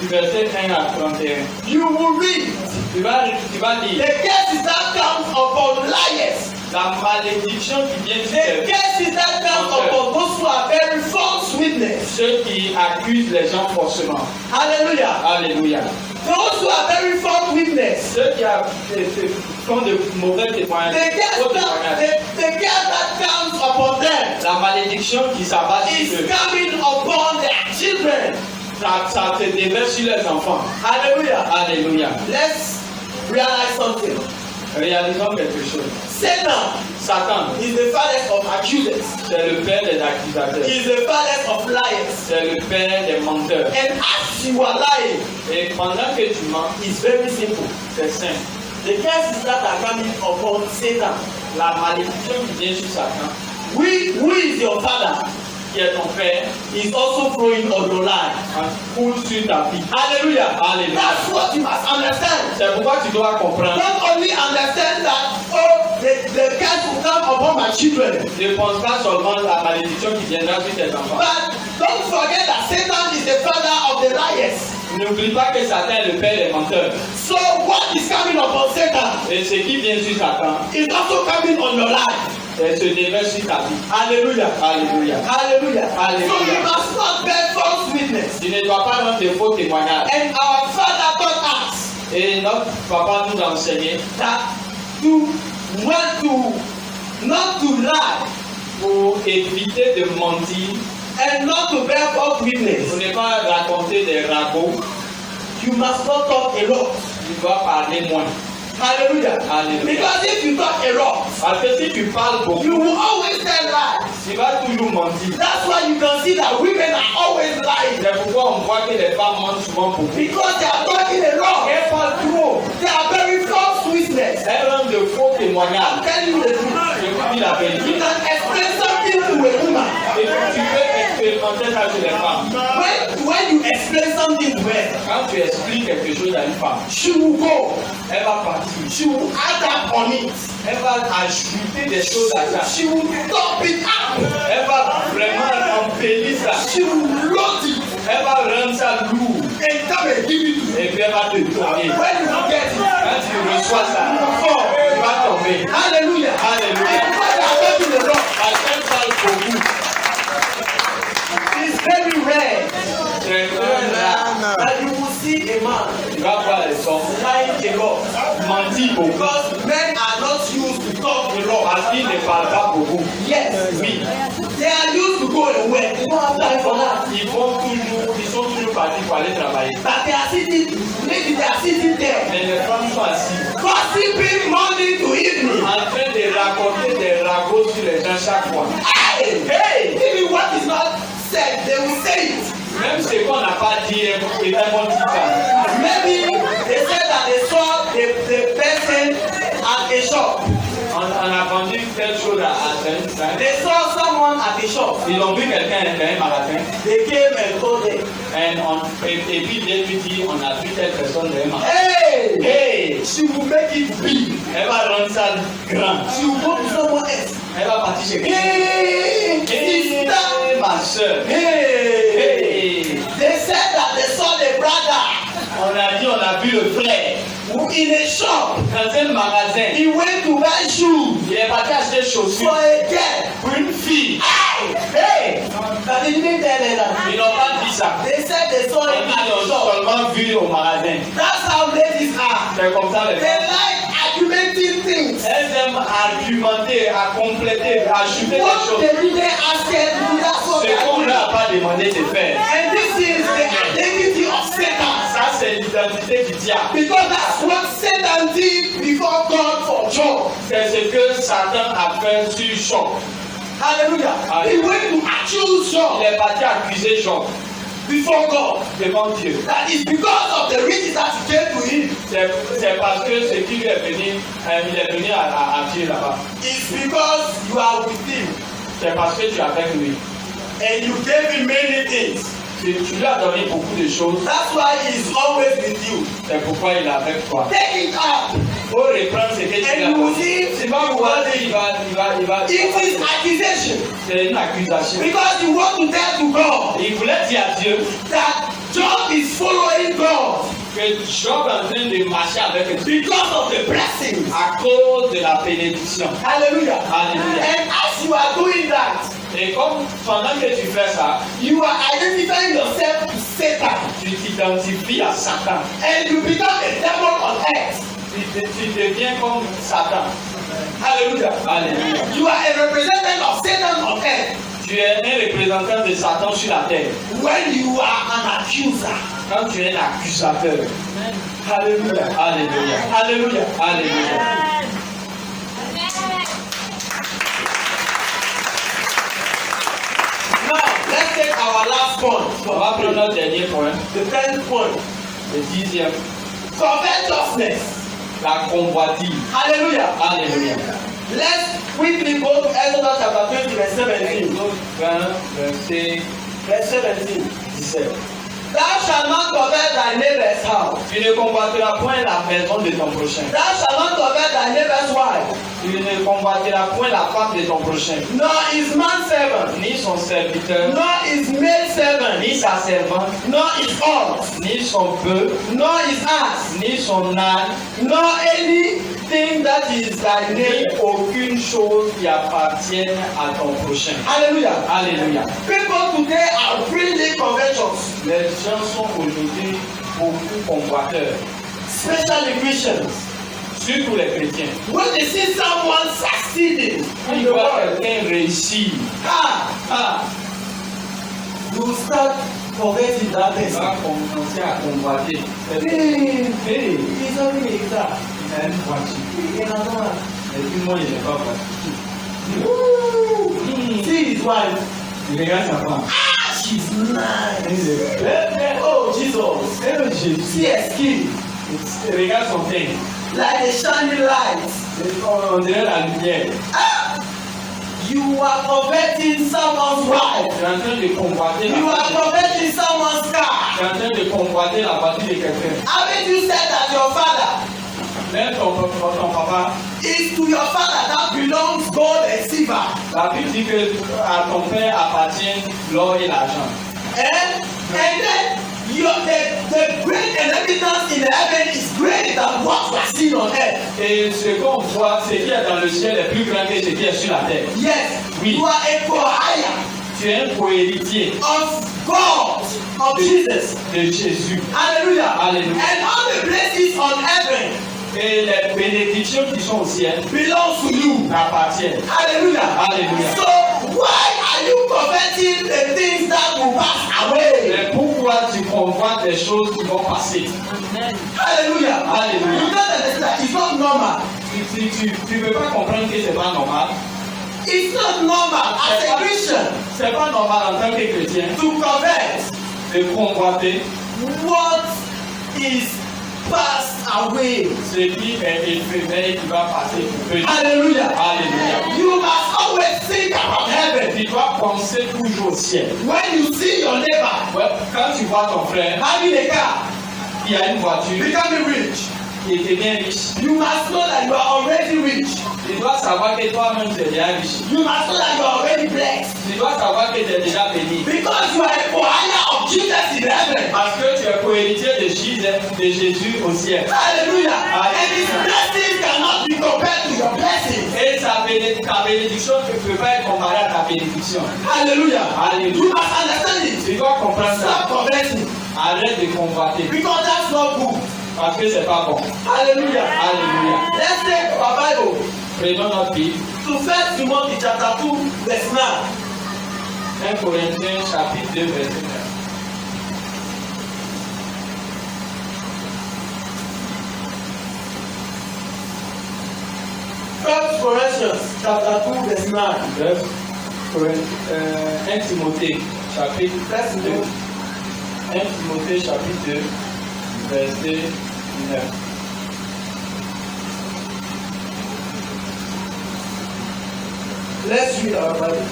Du verset 1 à 31. You will read. Tu vas lire The curses that comes upon liars. la malédiction qui vient The sur les- curses that comes upon those who are bearing false witness. ceux qui accusent les gens faussement. Hallelujah. Alléluia. Those who are bearing false witness. Ceux qui font de mauvais témoignages. Faux témoignages. The curse that comes upon them La malédiction qui s'abat is sur eux, coming upon their children. ça se déverse sur les enfants. Hallelujah. Alléluia. Let's realize something. Réalisons quelque chose. Satan Satan, is the father of accusers. c'est le père des accusateurs. He is the father of liars. C'est le père des menteurs. And as you are lying, Et pendant que tu mens, it's very simple. c'est simple. The curses that are coming upon Satan. La malédiction qui vient sur Satan, Who is your father? qui est ton père, Is also throwing on your life. coule sur ta vie. Hallelujah. Alléluia. That's what you must understand. C'est pourquoi tu dois comprendre. Not only understand that, the curse will come upon my children. Ne pense pas seulement à la malédiction qui viendra sur tes enfants. But don't forget that Satan is the father of the liars. N'oublie pas que Satan est le père des menteurs. So what is coming upon Satan Et ce qui vient sur Satan, is also coming on your life. elle se déverse sur ta vie. Hallelujah. Alléluia. Hallelujah. Hallelujah. So you must not bear false witness. Tu ne dois pas rendre de faux témoignages. And our father taught us Et notre papa nous a enseigné that not to lie pour éviter de mentir, and not to bear false witness. pour ne pas raconter des ragots, You must not talk a lot. tu dois parler moins. Hallelujah. Hallelujah. Because if you talk a lot, Parce que si tu parles beaucoup, you will always tell lies. tu vas toujours mentir. That's why you can see that women are always lying. C'est pourquoi on voit que les femmes mentent souvent beaucoup. Because they are talking a lot. Elles parlent trop. They are very false witness. Elles rendent de faux I'm témoignages. telling you the truth. Je vous dis la You vérité. can explain something to a woman. Et tu peux expérimenter ça sur les femmes. When you explain something to her, Quand tu expliques quelque chose à une femme, she will go. elle va partir. She will add up on it. Elle va ajouter des choses à ça. She will top it up. Elle va vraiment embellir ça. She will load it Elle va rendre ça lourd. and come and give it to you. Et puis elle va te donner. When you get it, Quand tu reçois ça, tu vas tomber. hallelujah. Alléluia. And when you are talking a lot, Parce qu'elle parle beaucoup. it's very rare C'est très rare. that you will see a man Tu vas voir les hommes lying a lot. mentir beaucoup. Because men are not used to talk a lot. Parce qu'ils ne parlent pas beaucoup. Yes. Oui. They are used to go and work. They don't have time for that. Ils sont toujours partis pour aller travailler. But they are sitting, maybe they are sitting there, Mais les femmes sont assises gossiping morning to evening. en train de raconter des ragots sur les gens chaque fois. Hey, even what is not said, they will say it. Même ce qu'on n'a pas dit, ils vont dire ça. Maybe they said that they saw shop. Ils ont vu quelqu'un dans un magasin. They came and told them, Et puis Dieu lui dit, on a vu telle personne dans un magasin. hey, Hey, she will make it big. elle va rendre ça grand. She will go to someone else. Elle va partir chez quelqu'un. Hey, Hey, sister. ma soeur. Hey. Hey. They said that they saw the brother On a dit, on a vu le frère. in a shop. Dans un magasin. He went to buy shoes Il est parti acheter des for chaussures a girl. pour une fille. Hey, but they didn't tell her that. Ils n'ont pas dit ça. They said they saw him at Ils the ont shop. seulement vu au magasin. That's how ladies are. C'est comme ça les They femmes. like argumenting things. Elles aiment argumenter, à compléter, à ajouter des What choses. they didn't ask her to do, that's what Ce they are qu'on doing. ne leur a pas demandé de faire. And this is the identity of Satan. Ça, c'est l'identité du diable. Because that's what Satan did before God for Job. C'est ce que Satan a fait sur Job. Hallelujah. He went to accuse Il Job est parti accuser Job before God. devant Dieu. That is because of the riches that came to him. C'est parce que ce qui lui est venu, il est venu à Dieu là-bas. It's because you are with him C'est parce que tu es avec lui. and you gave him many things. Tu lui as donné beaucoup de choses. That's why he is always with you. C'est pourquoi il est avec toi. Take it up. Faut reprendre ce que tu lui as And you will donné. see C'est pas regarder, il va. it is accusation. C'est une accusation. Because you want to tell to God Il voulait dire à Dieu that Job is following God que Job est en train de marcher avec Dieu because of the blessings. à cause de la bénédiction. Hallelujah. Alléluia. And as you are doing that, Et comme pendant que tu fais ça, you are identifying yourself to Satan tu t'identifies à Satan. and you become a devil on earth. Tu deviens comme Satan. Hallelujah. Alléluia. You are a representative of Satan on earth Tu es un représentant de Satan sur la terre. when you are an accuser. Quand tu es un accusateur. Hallelujah. Alléluia. Hallelujah. Alléluia. Now, let's take our last point. On va prendre notre dernier point. The 10th point. Le 10e. Covetousness. La convoitise. Hallelujah. Alléluia. Let's quickly go to Exodus chapter 20, verse 17. 20, verset Verse 17. 17. Thou shalt not covet thy neighbor's house. Tu ne convoiteras point la maison de ton prochain. Thou shalt not covet thy neighbor's wife, Tu ne convoiteras point la femme de ton prochain. nor his manservant, Ni son serviteur, nor his maidservant, ni sa servante, nor his ox, ni son bœuf, nor his ass, ni son âne, nor anything that is thy ni neighbor. aucune chose qui appartienne à ton prochain. Hallelujah. Alléluia. People today are really covetous, Les gens sont aujourd'hui beaucoup convoiteurs, especially Christians. surtout les chrétiens. When they see someone succeeding Quand in ils the voient world, quelqu'un réussir, ah, you will start coveting that il person. va commencer à convoiter. Hey, Hey, he's having a car. il a une voiture. He has one. Et puis moi, il n'est pas voiture. Woo! See his wife. Il regarde sa femme. Ah, she's nice. Il Oh, Jesus. est Jésus. See her skin. Il regarde son teint. Like a shining light. On dirait la lumière. Ah! You are coveting someone's wife. Tu es en train de convoiter la You are voiture. coveting someone's Tu car. es en train de convoiter la voiture de quelqu'un. Haven't you said that your father Même ton papa, is to your father that belongs gold and silver? la Bible dit que à ton père appartient l'or et l'argent. And then the great inheritance in heaven is greater than what we are seeing on earth. Et ce qu'on voit, ce qui est dans le ciel est plus grand que ce qui est sur la terre. Yes, Oui. you are a co-hire Tu es un co-héritier of God, of Jesus. de Jésus. Hallelujah. Hallelujah. And all the blessings on heaven Et les bénédictions qui sont au ciel belongs to you. t'appartiennent. Hallelujah. Hallelujah. So why are you coveting the things that will pass away? Mais pourquoi tu convoites des choses qui vont passer? Hallelujah. Hallelujah. You don't understand. It's not normal. Tu ne peux pas comprendre que c'est pas normal. It's not normal as a Christian C'est pas normal en tant que chrétien to covet de convoiter what is pass away. Ce qui est éphémère qui va passer pour peu. Hallelujah. Alléluia. You must always think about heaven. Tu dois penser toujours au ciel. When you see your neighbor Ouais, quand tu vois ton frère having a car, qui a une voiture, becoming rich, qui était bien riche, you must know that you are already rich. tu dois savoir que toi-même tu es déjà riche. You must know that you are already blessed. Tu dois savoir que tu es déjà béni. Because you are a co-heir of Jesus in heaven. Parce que tu es co-héritier de Jésus au ciel. Hallelujah. Hallelujah. And his blessings cannot be compared to your blessings. Et ta bénédiction ne peut pas être comparée à ta bénédiction. Hallelujah. Hallelujah. You must understand it. Tu dois comprendre ça. Stop conversing. Arrête de convoiter. Because that's not good. Parce que c'est pas bon. Hallelujah. Alléluia. Let's take our Bible Prenons notre Bible. to 1 Timothy chapter 2 verse 9. 1 Corinthiens chapitre 2 verset 9. First Corinthians chapter 2 verse 9. 1 Timothée chapitre 2. 1 Timothée chapitre 2 verset 9. Let's read our Bible.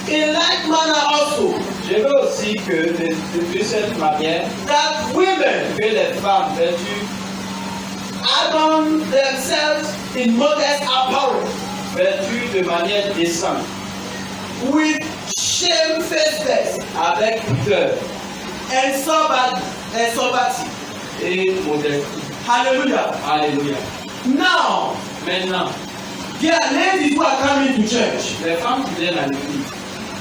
In like manner also, Je veux aussi que de cette manière, that women que les femmes vêtues adorn themselves in modest apparel, de manière décente, with shamefacedness avec pudeur and sobriety. et modestie. Hallelujah. Alléluia. Now, Maintenant, there are ladies who are coming to church. les femmes qui viennent à l'église,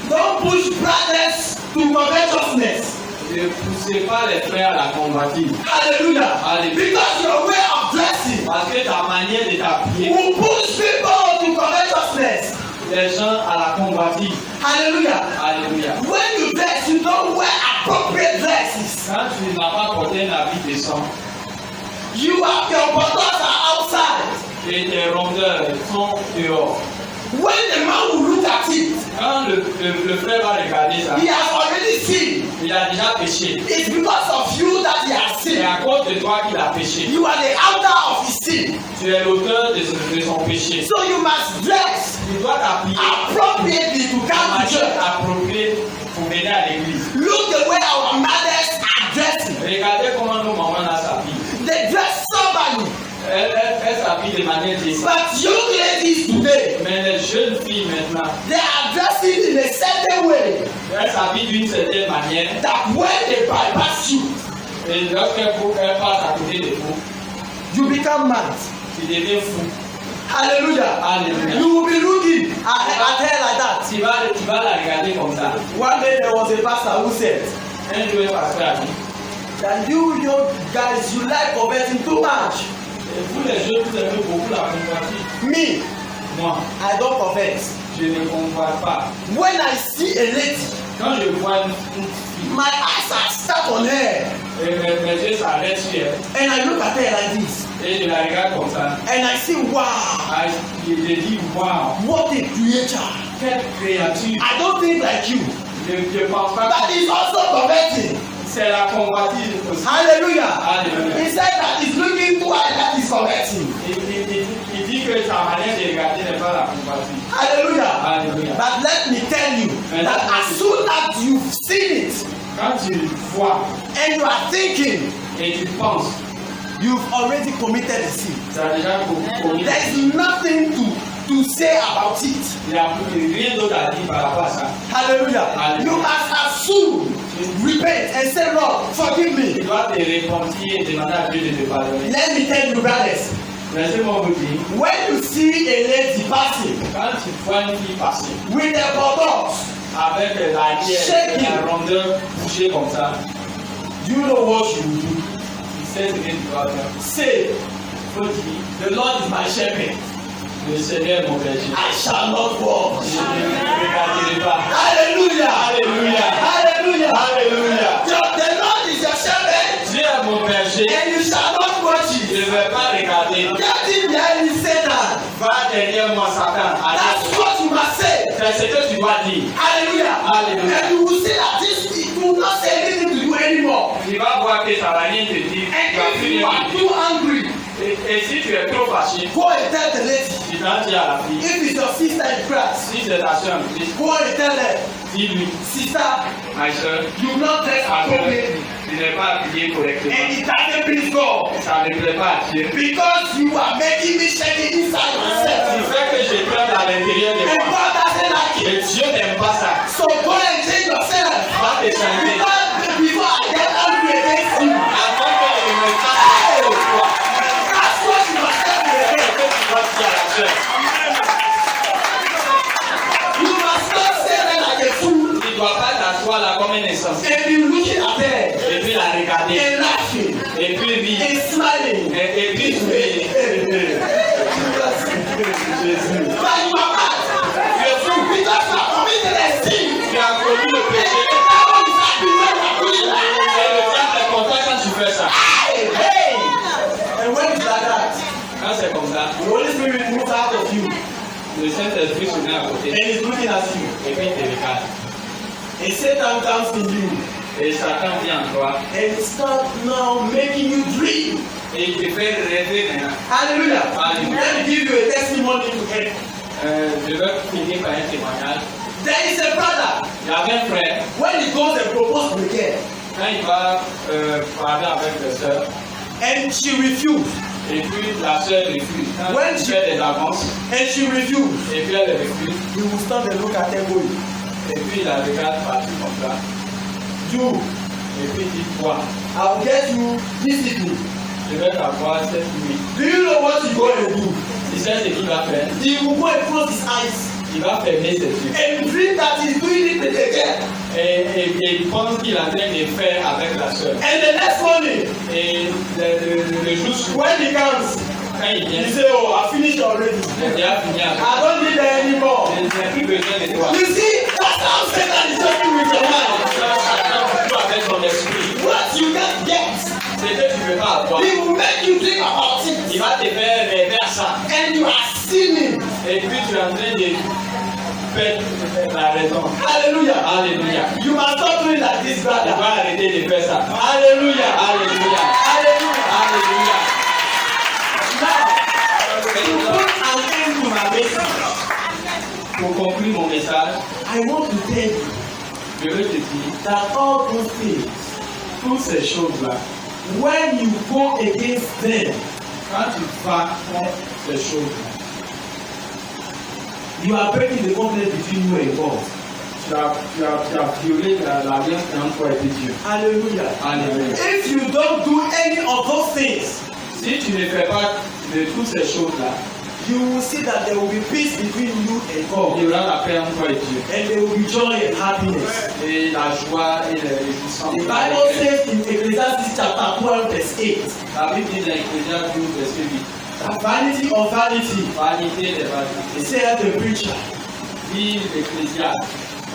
Don't push brothers to covetousness. ne poussez pas les frères à la convoitise. Hallelujah. Hallelujah. Because your way of dressing Parce que ta manière de t'habiller, will push people to covetousness. les gens à la convoitise. Hallelujah. Alléluia. When you dress, you don't wear appropriate dresses. Quand tu n'as pas porté un habit décent You have your buttons are outside. et tes rondeurs sont dehors, When the man will look at it, quand le frère va regarder ça, he has already seen. il a déjà péché. It's because of you that he has C'est seen. à cause de toi qu'il a péché. You are the author of his sin. Tu es l'auteur de son péché. So you must dress Tu dois t'habiller appropriately to de come to manière church. appropriée pour venir à l'église. Look the way our mothers are dressing. Regardez comment nos mamans là s'habillent. They dress soberly. Elles s'habillent de manière décente. But young ladies today, Mais les jeunes filles maintenant, they are dressing in a certain way elles s'habillent d'une certaine manière. that when they bypass you, Et lorsqu'elles passent à côté de vous, you become mad. tu deviens fou. Hallelujah. Alléluia. You will be looking at her like that. Tu vas la regarder comme ça. One day there was a pastor who said Un jour, un pasteur a dit, that you young guys, you like coveting too much. et vous les jeunes, vous aimez beaucoup la convoitise. Me, Moi, I don't covet. je ne convoite pas. When I see a lady, Quand je vois une fille, my eyes are stuck on her, et mes yeux s'arrêtent sur elle, and I look at her like this, et je la regarde comme ça, and I say, wow, je te dis, waouh, what a creature. quelle créature. I don't think like you. Je ne pense pas That que is also coveting. c'est la convoitise aussi. Hallelujah. Alléluia. He said that he's looking to her that is coveting. Il dit que ta manière de regarder n'est pas la convoitise. Hallelujah. Alléluia. But let me tell you that as soon as you've seen it Quand tu vois and you are thinking, et tu penses, you've already committed a sin. tu as déjà commis. There is nothing to say about it. Il n'y a rien d'autre à dire par rapport à ça. Hallelujah. Hallelujah. You must as soon repent and say, Lord, forgive Tu me. dois te repentir et demander à Dieu de te pardonner. Let me tell you, brothers, Laissez-moi vous dire, when you see a lady passing quand tu vois une fille passer with a buttocks, avec la Shaking. la rondeur bouchée comme ça, do you know what you will do? tu sais ce que tu dois faire. Say, Il faut dire, the Lord is my shepherd. le Seigneur est mon berger. I shall not walk. Je ne regarderai pas. Hallelujah. Alléluia. Hallelujah. Alléluia. The Lord is your shepherd Dieu est mon berger. and you shall not watch Je it. ne vais pas regarder. Get in behind Satan. Va derrière moi, Satan. That's what you must say. C'est ce que tu dois dire. Hallelujah. Hallelujah. And you will say that this it will not say anything to you anymore. Tu vas voir que ça va rien te dire. Tu vas And if finir you par are dire. too angry, Et si tu es trop fâché, go and tell the lady. tu t'en dis à la fille. If it's your sister in Christ, Si c'est ta soeur en Christ, go and tell her, dis-lui, sister, ma soeur, you not dress appropriately. tu n'es pas habillé correctement. And it doesn't please God. Ça ne plaît pas à Dieu. Because you are making me shake it inside Tu myself. fais que je pleure à l'intérieur de And moi. God doesn't like Et it. Dieu n'aime pas ça. So go and change yourself. Va te changer. Because before I get angry against you, Avant que je ne me fasse pour toi, that's what you must tell me c'est again. ce que tu vas dire à la soeur. You must not say that like a fool Tu ne dois pas t'asseoir là comme un insensé. and be looking at her Et puis la regarder. and laughing Et puis vivre. and smiling. Et puis sourire. Jésus. But you are mad. Tu es fou. Because you are committing a sin. Tu as commis le And péché. the devil is happy when you are doing Et that. le diable est content quand tu fais ça. Hey, hey. And when it's like that, Quand c'est comme ça, the Holy Spirit moves out of you le Saint-Esprit se met à côté. and is looking at you. Et puis il te regarde. And Satan comes in you Et Satan vient en toi. and starts now making you dream. Et il te fait rêver maintenant. Hallelujah. Hallelujah. Let me give you a testimony to end. Je vais finir par un témoignage. There is a brother. Il y avait un frère. When he goes and proposes to the girl Quand il va parler avec la sœur, and she refused, et puis la sœur refuse. Quand When il she- fait des avances, and she refused, et puis elle refuse, you will stand and look at her going, et puis il la regarde partir comme ça, you, et puis il dit quoi? I'll get you this evening. Je vais t'avoir cette nuit. Do you know what he's going to do? Tu sais ce qu'il va faire? He will go and close his eyes Il va fermer ses yeux. and dream that he's doing it with the girl. Et il pense qu'il est en train de faire avec la sœur. And the next morning, Et le jour suivant, when he comes, quand il vient, he say, oh, I finished already. j'ai déjà fini avec. I don't need her anymore. Je n'ai plus besoin de toi. You see, that's how Satan is working with your mind. Avec ton esprit. What you can't get, C'est que tu ne peux pas avoir. he will make you think about Il it. va te faire rêver à ça. And you are sinning. Et puis tu es en train de perdre la raison. Hallelujah. Alléluia. You must stop doing like this, Tu brother. vas arrêter de faire ça. Hallelujah. Alléluia. Hallelujah. Alléluia. Now, to put an end to my message, Pour conclure mon message, I want to tell you je veux te dire, that all those things, toutes ces choses-là, when you go against them, quand tu vas contre ces choses-là, you are breaking the covenant between you and God. tu as violé l'alliance entre toi et Dieu. Hallelujah. Alléluia. If you don't do any of those things, Si tu ne fais pas de toutes ces choses-là, you will see that there will be peace between you and il God. y aura la paix entre toi et Dieu. And there will be joy and happiness. Et la joie et la réjouissance. The Bible says in Ecclesiastes chapter 12 verse 8, La Bible dit dans Ecclésiaste 12, verset 8, that vanity of vanity, vanité des vanités. saith the preacher, Dit l'Ecclésiaste,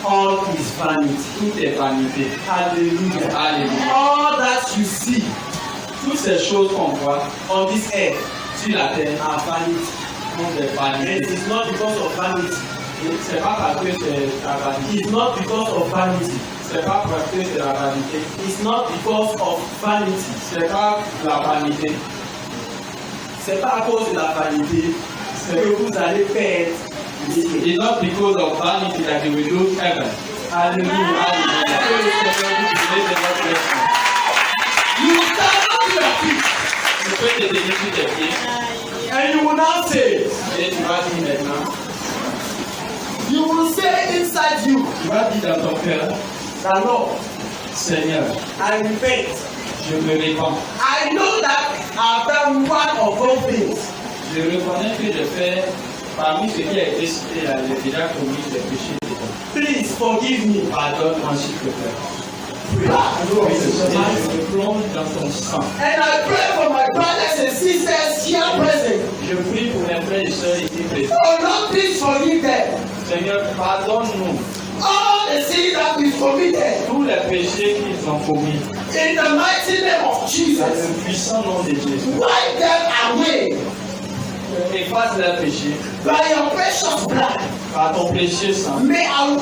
all is vanity. tout est vanité. Hallelujah. Alléluia. All that you see Toutes ces choses qu'on voit on this earth sur la terre are vanity. sont des And it vanités. is not because of vanity. Et c'est pas parce que c'est la vanité. It's not because of vanity. C'est pas parce que c'est la vanité. It's not because of vanity. C'est pas la vanité. C'est pas à cause de la vanité que vous allez perdre le ciel. It's not because of vanity that you will lose heaven. Hallelujah. Alléluia. You stand up to your feet Tu peux te tenir sur tes pieds and you will now say, et tu vas dire maintenant, you will say inside you, tu vas dire dans ton cœur, that Lord, Seigneur, I repent. je me répands. I know that I've done one of those things. Je reconnais que je fais parmi ce qui a été cité là, j'ai déjà commis des péchés de toi. Please forgive me. Pardonne-moi s'il te plaît. Pray. Et je me plonge dans ton sang. And I pray for my brothers and sisters here present. Je prie pour mes frères et sœurs ici présents. Oh Lord, please forgive them. Seigneur, pardonne-nous All the sins that we committed tous les péchés qu'ils ont commis. in the mighty name of Dans Jesus. le puissant nom de Jésus. Wipe them away Efface leurs péchés by your precious blood. par ton péché sang. May our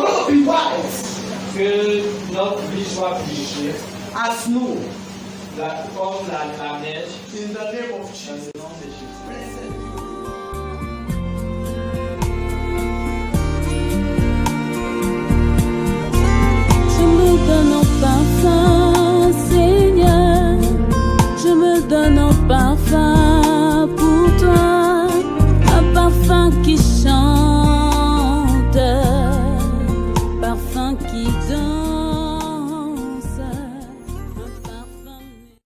road be white Que notre vie soit purifiée, as snow. comme la neige, In the name of dans Jesus. le nom de Jésus. Je me donne en parfum, Seigneur. Je me donne en parfum.